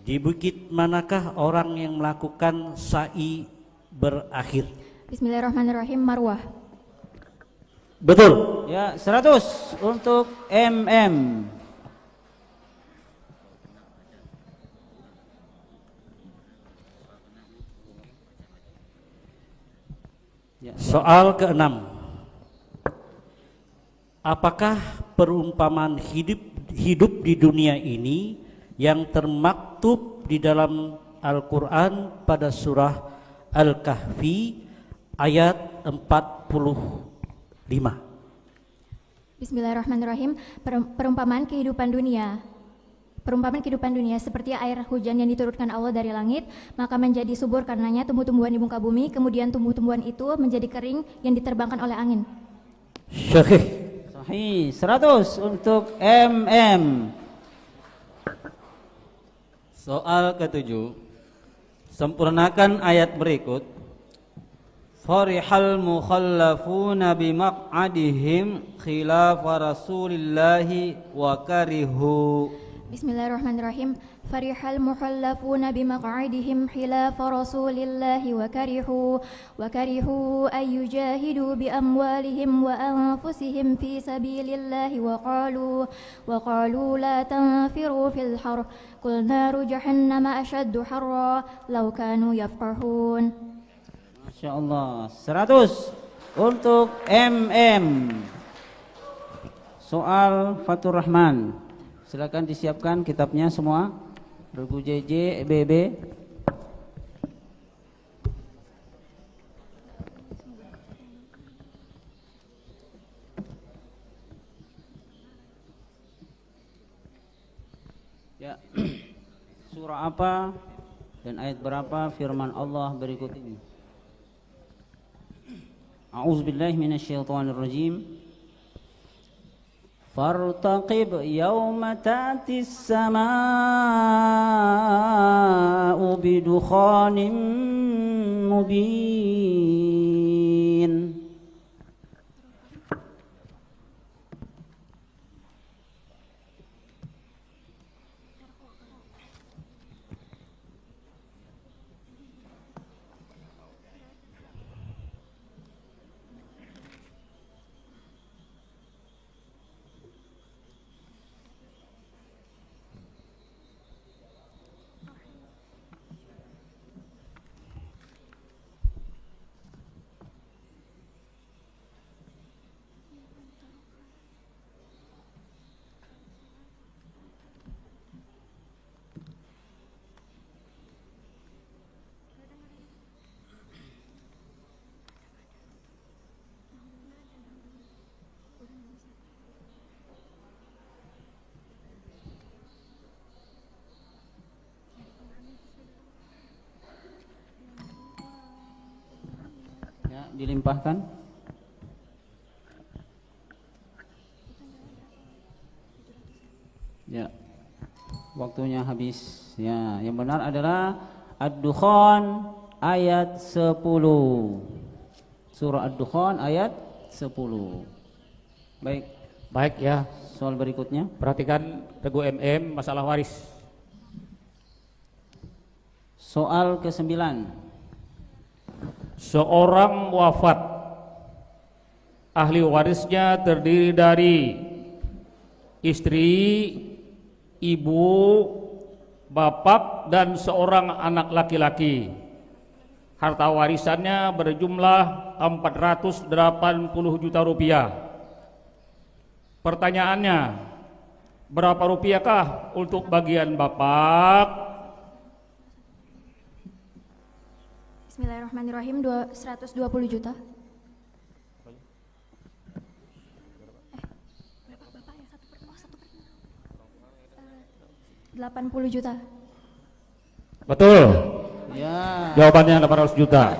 Di bukit manakah orang yang melakukan sa'i berakhir? Bismillahirrahmanirrahim. Marwah. Betul. Ya, 100 untuk MM. Soal keenam. Apakah perumpamaan hidup di dunia ini yang termaktub di dalam Al-Quran pada surah Al-Kahfi ayat 45? Bismillahirrahmanirrahim. Perumpamaan kehidupan dunia seperti air hujan yang diturunkan Allah dari langit, maka menjadi subur karenanya tumbuh-tumbuhan di muka bumi, kemudian tumbuh-tumbuhan itu menjadi kering yang diterbangkan oleh angin. Sahih, 100 untuk MM. Soal ketujuh, sempurnakan ayat berikut. Farihal mukhallafuna bimaq'adihim khilafa Rasulillahi wa karihu. Bismillahirrahmanirrahim. Farihal mukhallafuna bimaq'adihim khilafa Rasulillahi wa karihu ay yujahidu bi amwalihim wa anfusihim fi sabilillahi wa qalu la tanfiru fil har qul naru jahannama ashaddu harra law kanu yafqahun. Masya Allah, 100 untuk MM. Soal Fatur Rahman. Silakan disiapkan kitabnya semua. Regu JJ, BB. Ya. Surah apa dan ayat berapa firman Allah berikut ini? A'udzubillahi minasyaitonirrajim. Fartaqib yawma ta'tis samaa'u bidukhanin mubin. Dilimpahkan. Ya. Waktunya habis. Ya, yang benar adalah Ad-Dukhan ayat 10. Surah Ad-Dukhan ayat 10. Baik. Baik ya. Soal berikutnya. Perhatikan Regu MM masalah waris. Soal ke-9. Seorang wafat, ahli warisnya terdiri dari istri, ibu, bapak, dan seorang anak laki-laki. Harta warisannya berjumlah 480 juta rupiah. Pertanyaannya, berapa rupiahkah untuk bagian bapak? Bismillahirrahmanirrahim. 120 juta. Berapa bapak ya? 80 juta. Betul. Ya. Jawabannya 800 juta.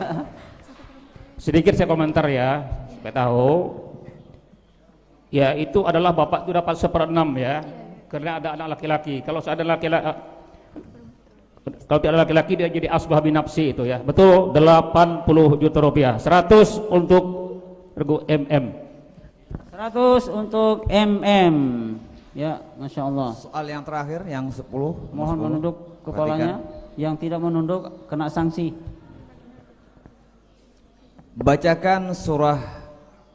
Sedikit saya komentar ya, supaya tahu. Ya, itu adalah bapak itu dapat 1/6 ya, karena ada anak laki-laki. Kalau ada laki-laki, kalau tidak ada laki-laki dia jadi asbah binafsi itu ya. Betul, 80 juta rupiah. 100 untuk Regu MM. 100 untuk MM. Ya, Masya Allah. Soal yang terakhir, yang 10. Mohon menunduk kepalanya. Yang tidak menunduk kena sanksi. Bacakan surah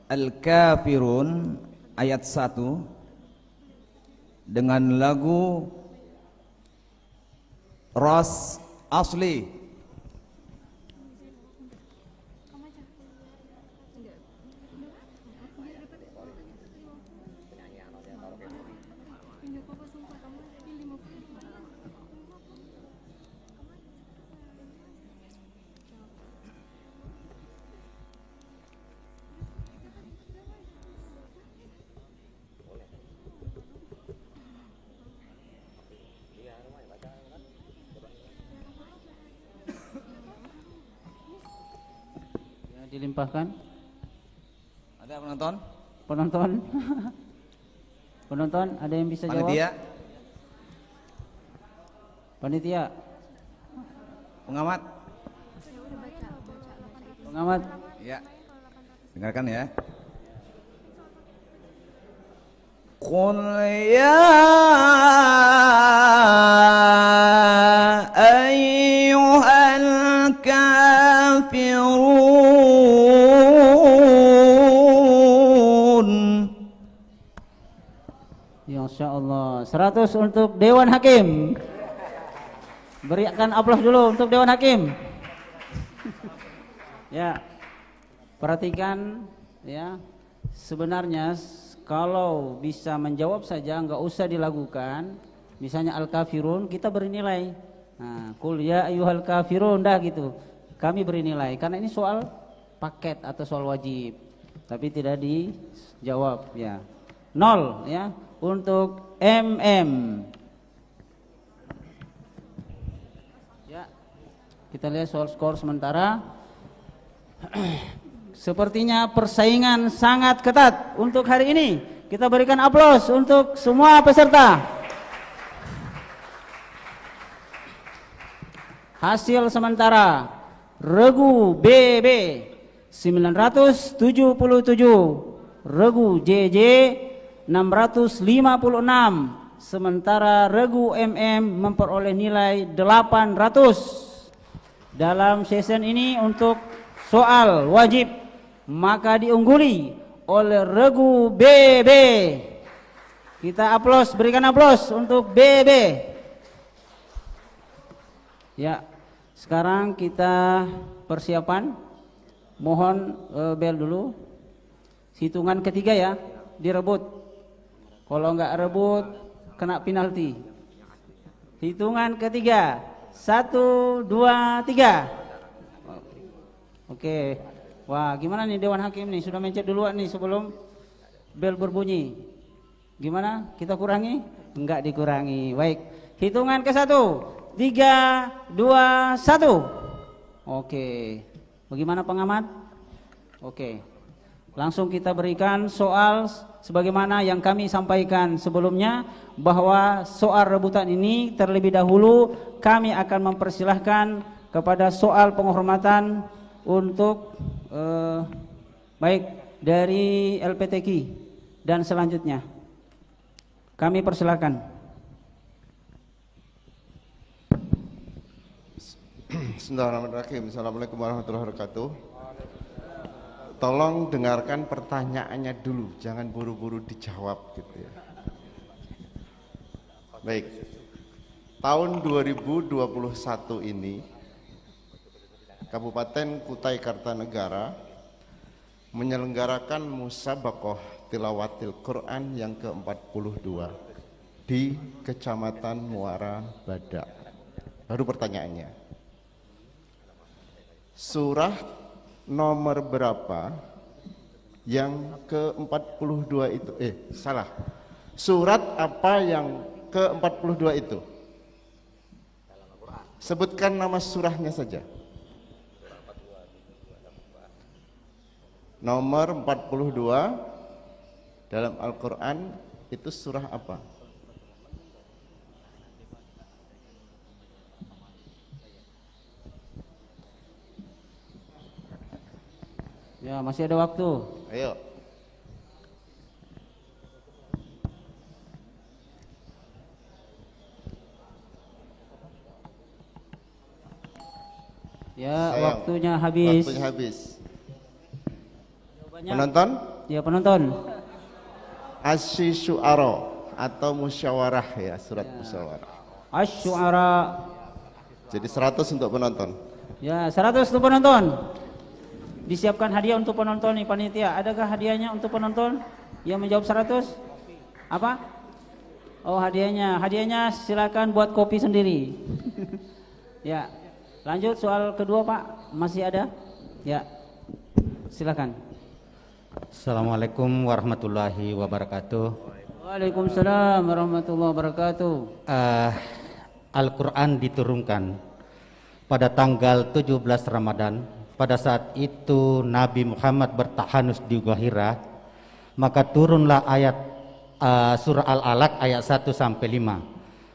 Al-Kafirun ayat 1 dengan lagu Ras Asli. Dilimpahkan. Ada penonton? Penonton? Penonton, ada yang bisa jawab? Panitia? Panitia? Pengamat? Pengamat? Ya. Dengarkan ya. Qul ya ayyuhal kafirun. Ya Allah. 100 untuk Dewan Hakim. Berikan aplaus dulu untuk Dewan Hakim. Ya. Perhatikan ya. Sebenarnya kalau bisa menjawab saja nggak usah dilakukan. Misalnya Al-Kafirun kita beri nilai. Nah, qul ya ayyuhal kafirun dah gitu. Kami beri nilai karena ini soal paket atau soal wajib. Tapi tidak dijawab ya. 0 ya untuk MM. Kita lihat soal skor sementara. Sepertinya persaingan sangat ketat untuk hari ini. Kita berikan aplaus untuk semua peserta. Hasil sementara Regu BB 977, Regu JJ 656, sementara Regu MM memperoleh nilai 800. Dalam sesi ini untuk soal wajib maka diungguli oleh Regu BB. Kita aplaus, berikan aplaus untuk BB. Ya, sekarang kita persiapan. Mohon bel dulu. Hitungan ketiga ya, direbut. Kalau enggak rebut, kena penalti. Hitungan ketiga, 1, 2, 3. Oke. Wah, gimana nih Dewan Hakim nih? Sudah mencet duluan nih sebelum bel berbunyi. Gimana? Kita kurangi? Enggak dikurangi. Baik. Hitungan ke 1, 3, 2, 1. Oke. Bagaimana pengamat? Oke. Langsung kita berikan soal sebagaimana yang kami sampaikan sebelumnya, bahwa soal rebutan ini terlebih dahulu kami akan mempersilahkan kepada soal penghormatan untuk baik dari LPTQ dan selanjutnya. Kami persilahkan. Bismillahirrahmanirrahim. Assalamualaikum warahmatullahi wabarakatuh. Tolong dengarkan pertanyaannya dulu, jangan buru-buru dijawab gitu ya. Baik. Tahun 2021 ini Kabupaten Kutai Kartanegara menyelenggarakan musabaqah tilawatil Quran yang ke-42 di Kecamatan Muara Badak. Baru pertanyaannya. Surah nomor berapa yang ke-42 itu? Salah. Surat apa yang ke-42 itu? Sebutkan nama surahnya saja. Nomor 42 dalam Al-Quran itu surah apa? Ya, masih ada waktu. Ayo. Ya, Sayang, waktunya habis. Waktunya habis. Jawabannya, penonton? Ya, penonton. Asy-Syu'ara atau musyawarah ya, surat musyawarah. Asy-Syu'ara. Jadi 100 untuk penonton. Ya, 100 untuk penonton. Disiapkan hadiah untuk penonton nih panitia. Adakah hadiahnya untuk penonton yang menjawab 100? Apa? Oh, hadiahnya. Hadiahnya silakan buat kopi sendiri. Ya. Lanjut soal kedua, Pak. Masih ada? Ya. Silakan. Assalamualaikum warahmatullahi wabarakatuh. Waalaikumsalam warahmatullahi wabarakatuh. Al-Quran diturunkan pada tanggal 17 Ramadan. Pada saat itu Nabi Muhammad bertahanus di Gua Hira, maka turunlah ayat surah Al-Alaq ayat 1 sampai 5.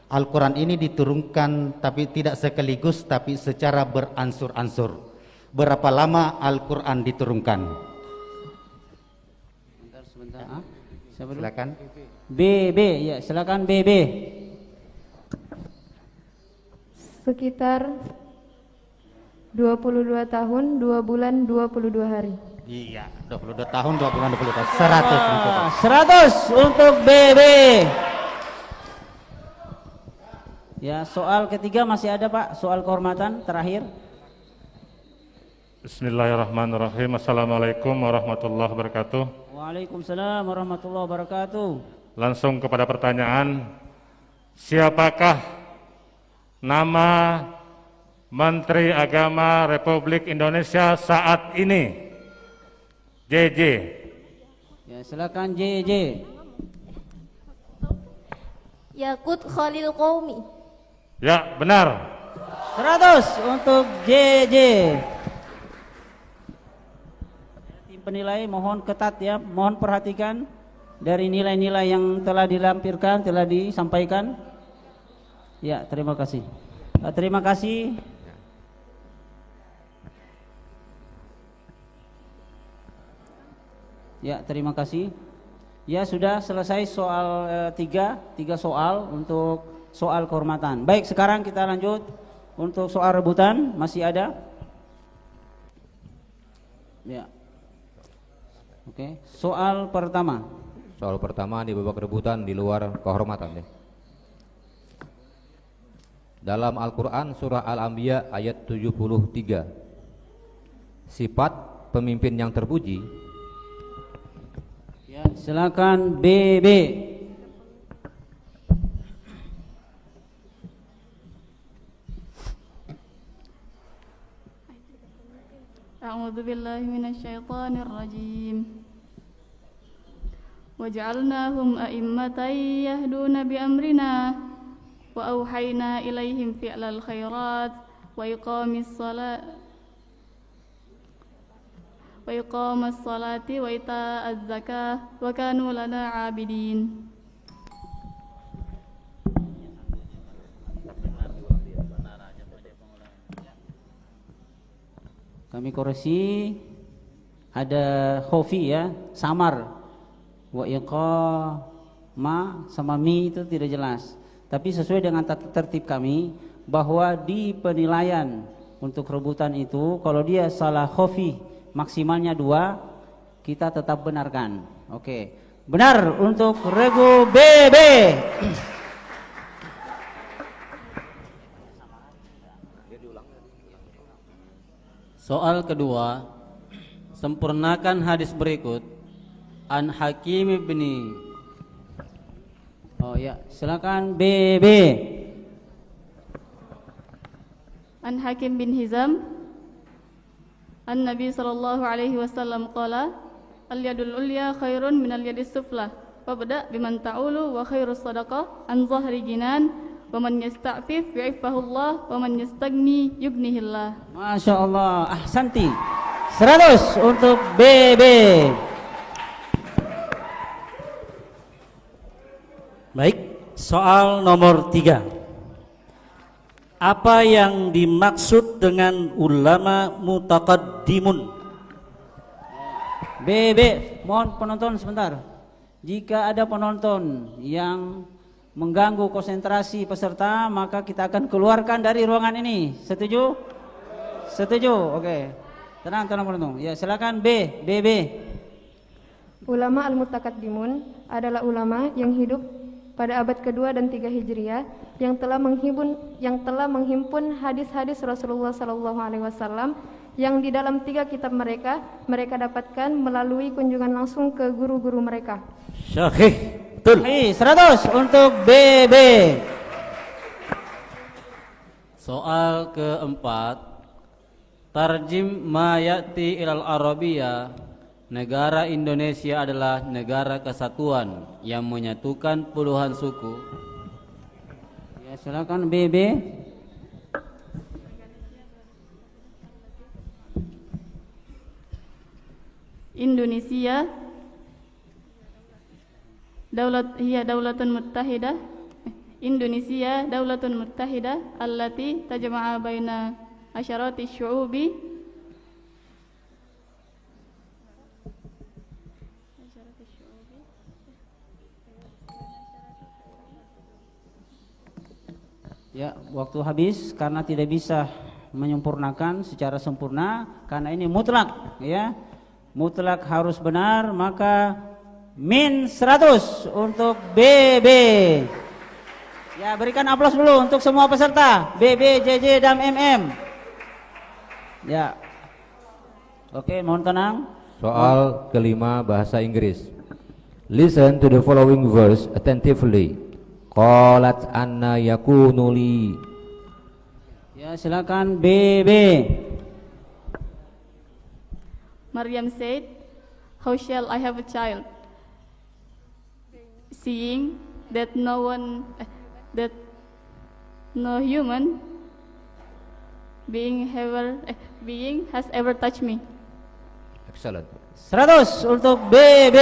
Al-Quran ini diturunkan tapi tidak sekaligus, tapi secara beransur-ansur. Berapa lama Al-Quran diturunkan? Sebentar. Siapa dulu? Silakan. BB, ya silakan BB. Sekitar 22 tahun, 2 bulan, 22 hari. Iya, 22 tahun, 2 bulan, 22 tahun. 100 untuk 100 untuk BB. Ya, soal ketiga masih ada, Pak. Soal kehormatan terakhir. Bismillahirrahmanirrahim. Assalamualaikum warahmatullahi wabarakatuh. Waalaikumsalam warahmatullahi wabarakatuh. Langsung kepada pertanyaan, siapakah nama Menteri Agama Republik Indonesia saat ini? JJ. Ya, silakan JJ. Yakut Khalil Qaumi. Ya, benar. 100 untuk JJ. Tim penilai mohon ketat ya, mohon perhatikan dari nilai-nilai yang telah dilampirkan, telah disampaikan. Ya, terima kasih. Terima kasih. Ya, terima kasih. Ya, sudah selesai soal tiga soal untuk soal kehormatan. Baik, sekarang kita lanjut untuk soal rebutan. Masih ada? Ya. Oke, soal pertama. Soal pertama di babak rebutan di luar kehormatan ya. Dalam Al-Quran surah Al-Anbiya ayat 73, sifat pemimpin yang terpuji. Ya, silakan BB. A'udzu billahi minasyaitonir rajim. Waj'alnahum a'immatan yahduna bi amrina wa auhayna ilaihim fi'lal khairat wa iqamis salati wa ita'az zakah wa kanu lana 'abidin. Kami koreksi, ada khofi ya, samar. Wa iqama sama mi itu tidak jelas. Tapi sesuai dengan tertib kami bahwa di penilaian untuk rebutan itu kalau dia salah khofi maksimalnya 2, kita tetap benarkan. Oke. Benar untuk regu BB. Soal kedua, sempurnakan hadis berikut. An Hakim bin. Oh ya, silakan BB. An Hakim bin Hizam, An Nabi sallallahu alaihi wasallam qala, al yadul ulya khairun minal yadis sufla. Wabda biman ta'ulu wa khairus sadaqah an zahri jinan. Wa man yasta'fif yu'iffahullah wa man yastagni yughnihillah. Masya Allah, ahsanti. 100 untuk BB. Baik, soal nomor 3. Apa yang dimaksud dengan ulama mutaqaddimun? BB, mohon penonton sebentar. Jika ada penonton yang mengganggu konsentrasi peserta, maka kita akan keluarkan dari ruangan ini. Setuju? Setuju? Oke. Tenang penonton. Ya, silakan BB. Ulama al-mutaqaddimun adalah ulama yang hidup pada abad kedua dan 3 Hijriah yang telah menghimpun hadis-hadis Rasulullah sallallahu alaihi wasallam yang di dalam 3 kitab mereka dapatkan melalui kunjungan langsung ke guru-guru mereka. Syahih. Betul. 100 untuk BB. Soal keempat, tarjim ma ya'ti ilal Arabiyah. Negara Indonesia adalah negara kesatuan yang menyatukan puluhan suku. Ya, silakan BB. Indonesia daulatun muttahidah. Indonesia daulatun muttahidah allati tajma'a baina asyarati syu'ubi Ya, waktu habis karena tidak bisa menyempurnakan secara sempurna karena ini mutlak ya. Mutlak harus benar, maka min 100 untuk BB. Ya, berikan aplaus dulu untuk semua peserta BB, JJ dan MM. Ya. Oke, mohon tenang. Soal kelima bahasa Inggris. Listen to the following verse attentively. Qalat anna yakunu li. Ya, silakan BB. Maryam said, "How shall I have a child? Seeing that no human being has ever touched me. Excellent. 100 untuk BB.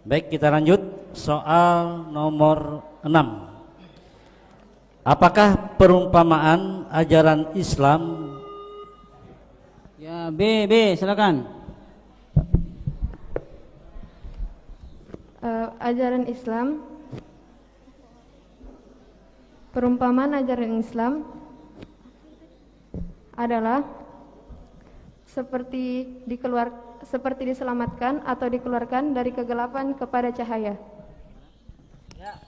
Baik, kita lanjut soal nomor 6. Apakah perumpamaan ajaran Islam? Ya, BB, silakan. Ajaran Islam, perumpamaan ajaran Islam adalah seperti diselamatkan atau dikeluarkan dari kegelapan kepada cahaya.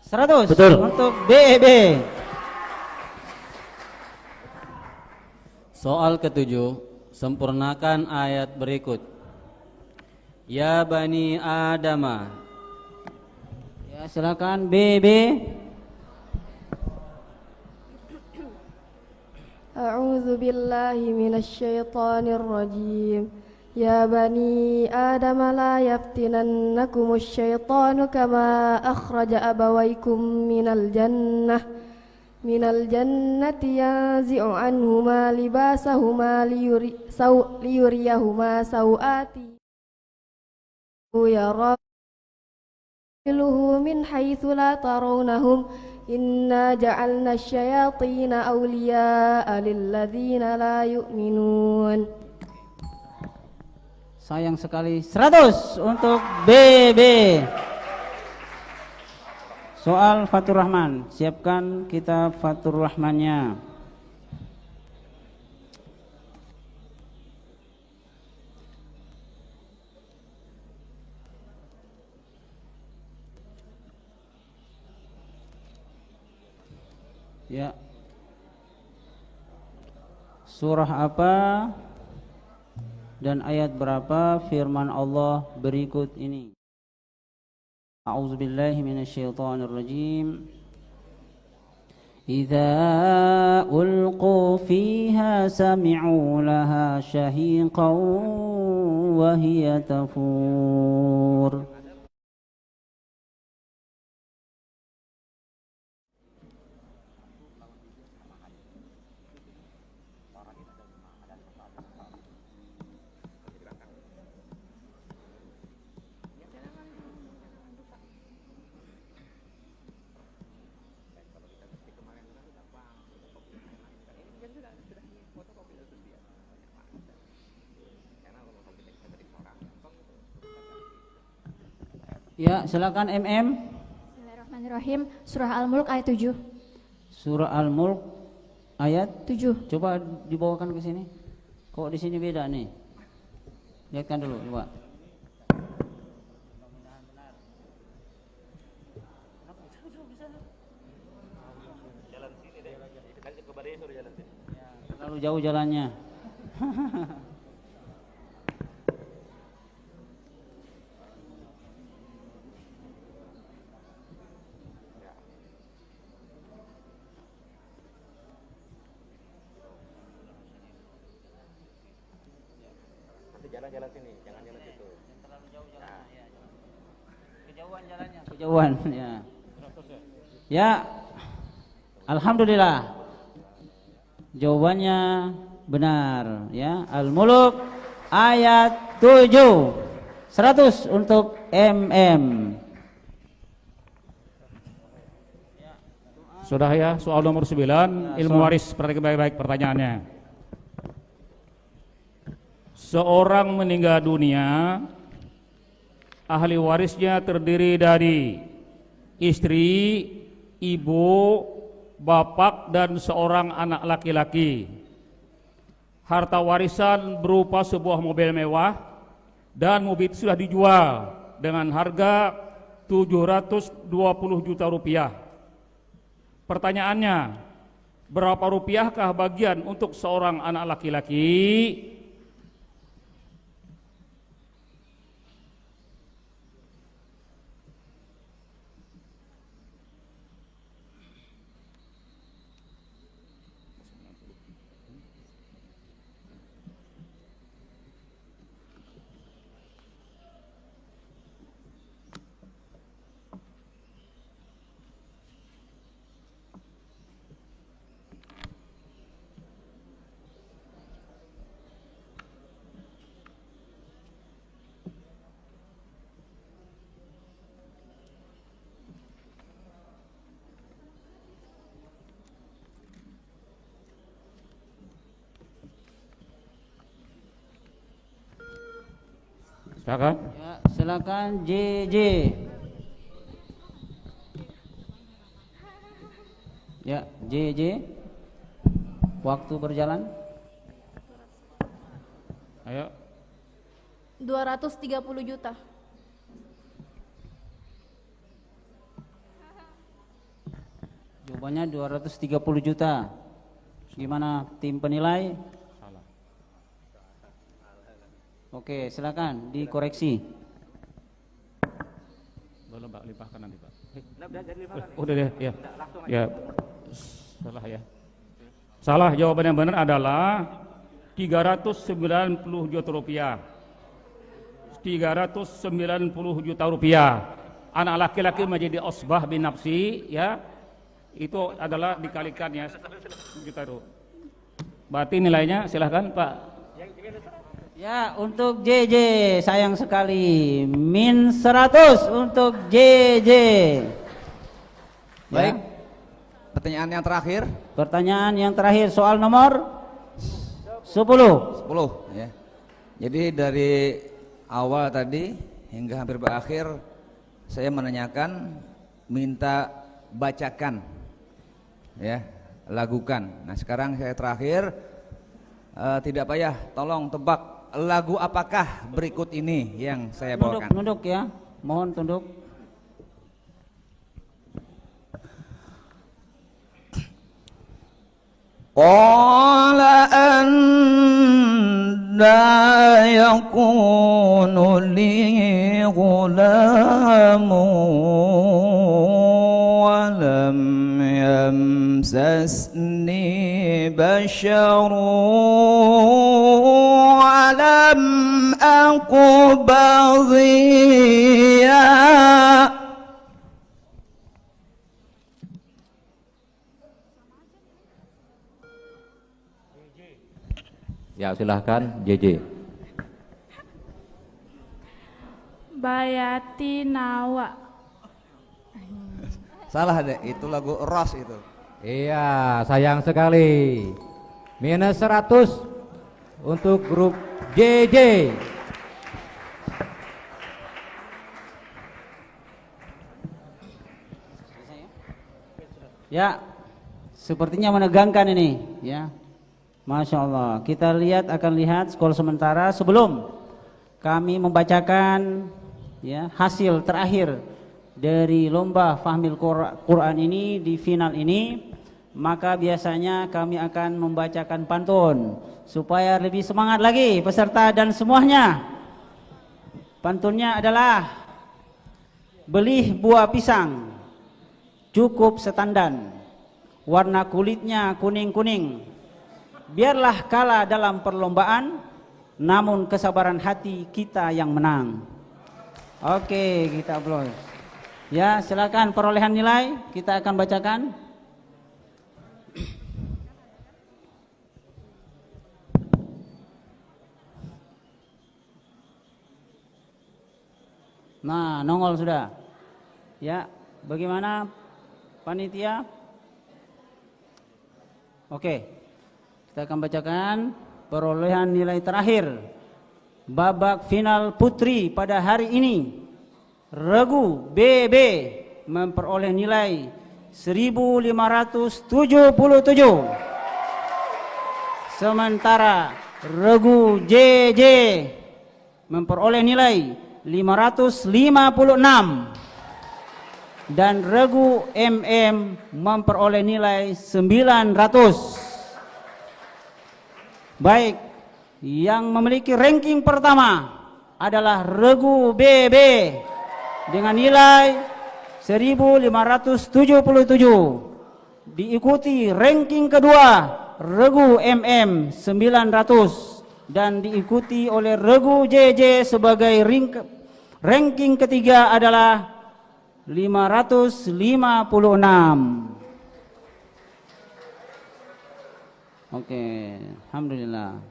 100 Betul. untuk BB. Soal ketujuh, sempurnakan ayat berikut. Ya Bani Adama. Ya, silakan BB. A'udzu billahi minasyaitonir rajim. Ya bani Adam la yaftinannakumus syaitanu kama akhraja abawaykum minal jannati yanzi'u anhuma libasahuma liyuriyahuma sawati yarabiluhu min haitsu la tarawnahum inna ja'alna asyayatina awliya'a lilladzina la yu'minun. Sayang sekali 100 untuk BB. Soal Fatur Rahman, siapkan kita Fatur Rahmannya. Ya. Surah apa dan ayat berapa firman Allah berikut ini? A'udzubillahi minasyaitonirrajim. Idza ulqu fiha sami'u laha shahiqan wa hiya tafur. Ya, silakan MM. Bismillahirrahmanirrahim. Surah Al-Mulk ayat 7. Surah Al-Mulk ayat 7. Coba dibawakan ke sini. Kok di sini beda nih? Lihatkan dulu, coba. Terlalu jauh jalannya. Jalan sini, jangan jalan situ. Terlalu jauh jalannya. Kejauhan jalannya. Kejauhan, ya. Ya. Alhamdulillah. Jawabannya benar, ya. Al-Mulk ayat 7. 100 untuk MM. Sudah ya, soal nomor 9, ilmu waris. Perhatikan baik-baik pertanyaannya. Seorang meninggal dunia, ahli warisnya terdiri dari istri, ibu, bapak, dan seorang anak laki-laki. Harta warisan berupa sebuah mobil mewah, dan mobil itu sudah dijual dengan harga 720 juta rupiah. Pertanyaannya, berapa rupiahkah bagian untuk seorang anak laki-laki? Silakan. Ya, silakan JJ. Ya, JJ. Waktu berjalan. Ayo. 230 juta. Jawabannya 230 juta. Gimana tim penilai? Salah. Oke, silakan dikoreksi. Belum Pak, limpahkan nanti Pak. Udah deh, ya. Ya. Salah ya. Salah, jawaban yang benar adalah 390 juta rupiah. 390 juta rupiah. Anak laki-laki menjadi osbah bin nafsi, ya. Itu adalah dikalikan ya. Kita itu. Berarti nilainya silahkan Pak. Ya, untuk JJ sayang sekali min 100 untuk JJ. Baik. Ya. Pertanyaan yang terakhir. Pertanyaan yang terakhir soal nomor 10. 10 ya. Jadi dari awal tadi hingga hampir berakhir saya menanyakan, minta bacakan ya, lagukan. Nah, sekarang saya terakhir tidak payah, tolong tebak lagu apakah berikut ini yang saya bawakan. Tunduk ya. Mohon tunduk. Qala anna yakunu li ghulamu wa lam yamsasni basharu wa lam aku baghiya. Ya, silahkan JJ. Bayati Nawa. Salah deh, itu lagu Ros itu. Iya, sayang sekali. Minus 100 untuk grup JJ. Ya, sepertinya menegangkan ini, ya. Masya Allah. Kita akan lihat skor sementara sebelum kami membacakan ya hasil terakhir dari lomba Fahmil Quran ini di final ini. Maka biasanya kami akan membacakan pantun supaya lebih semangat lagi peserta dan semuanya. Pantunnya adalah belih buah pisang cukup setandan, warna kulitnya kuning-kuning. Biarlah kalah dalam perlombaan, namun kesabaran hati kita yang menang. Oke, kita aplaus. Ya, silakan perolehan nilai kita akan bacakan. Nah, nongol sudah. Ya, bagaimana panitia? Oke. Kita akan bacakan perolehan nilai terakhir babak final putri pada hari ini. Regu BB memperoleh nilai 1577. Sementara Regu JJ memperoleh nilai 556 dan Regu MM memperoleh nilai 900. Baik, yang memiliki ranking pertama adalah Regu BB dengan nilai 1577. Diikuti ranking kedua Regu MM 900 dan diikuti oleh Regu JJ sebagai ranking ketiga adalah 556. Oke, alhamdulillah.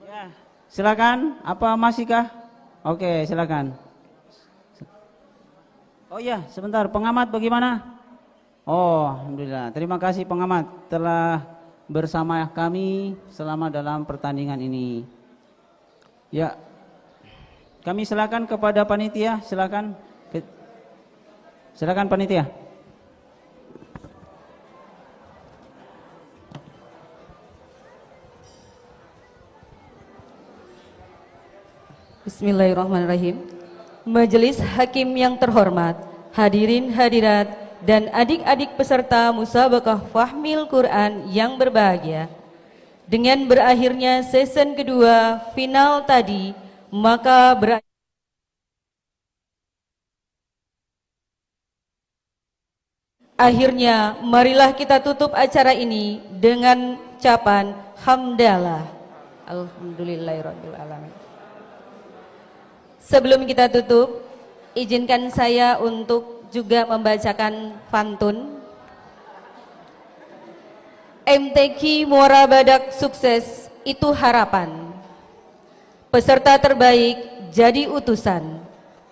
Ya, silakan. Apa masihkah? Oke, silakan. Oh iya, sebentar. Pengamat bagaimana? Oh, alhamdulillah. Terima kasih pengamat telah bersama kami selama dalam pertandingan ini. Ya, Kami silakan kepada panitia, silakan. Silakan panitia. Bismillahirrahmanirrahim. Majelis Hakim yang terhormat, hadirin hadirat dan adik-adik peserta musabaqah fahmil Quran yang berbahagia. Dengan berakhirnya season kedua final tadi, maka akhirnya marilah kita tutup acara ini dengan ucapan hamdalah. Alhamdulillahirabbil alamin. Sebelum kita tutup, izinkan saya untuk juga membacakan pantun. MTQ Muara Badak sukses itu harapan. Peserta terbaik jadi utusan.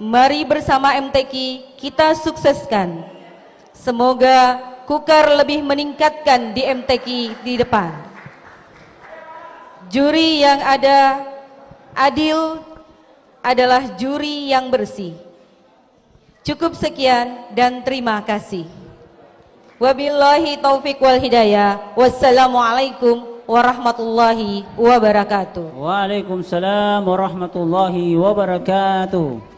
Mari bersama MTQ kita sukseskan. Semoga Kukar lebih meningkatkan di MTQ di depan. Juri yang ada adil adalah juri yang bersih. Cukup sekian dan terima kasih. Wabillahi taufiq wal hidayah. Wassalamualaikum warahmatullahi wabarakatuh. Waalaikumsalam warahmatullahi wabarakatuh.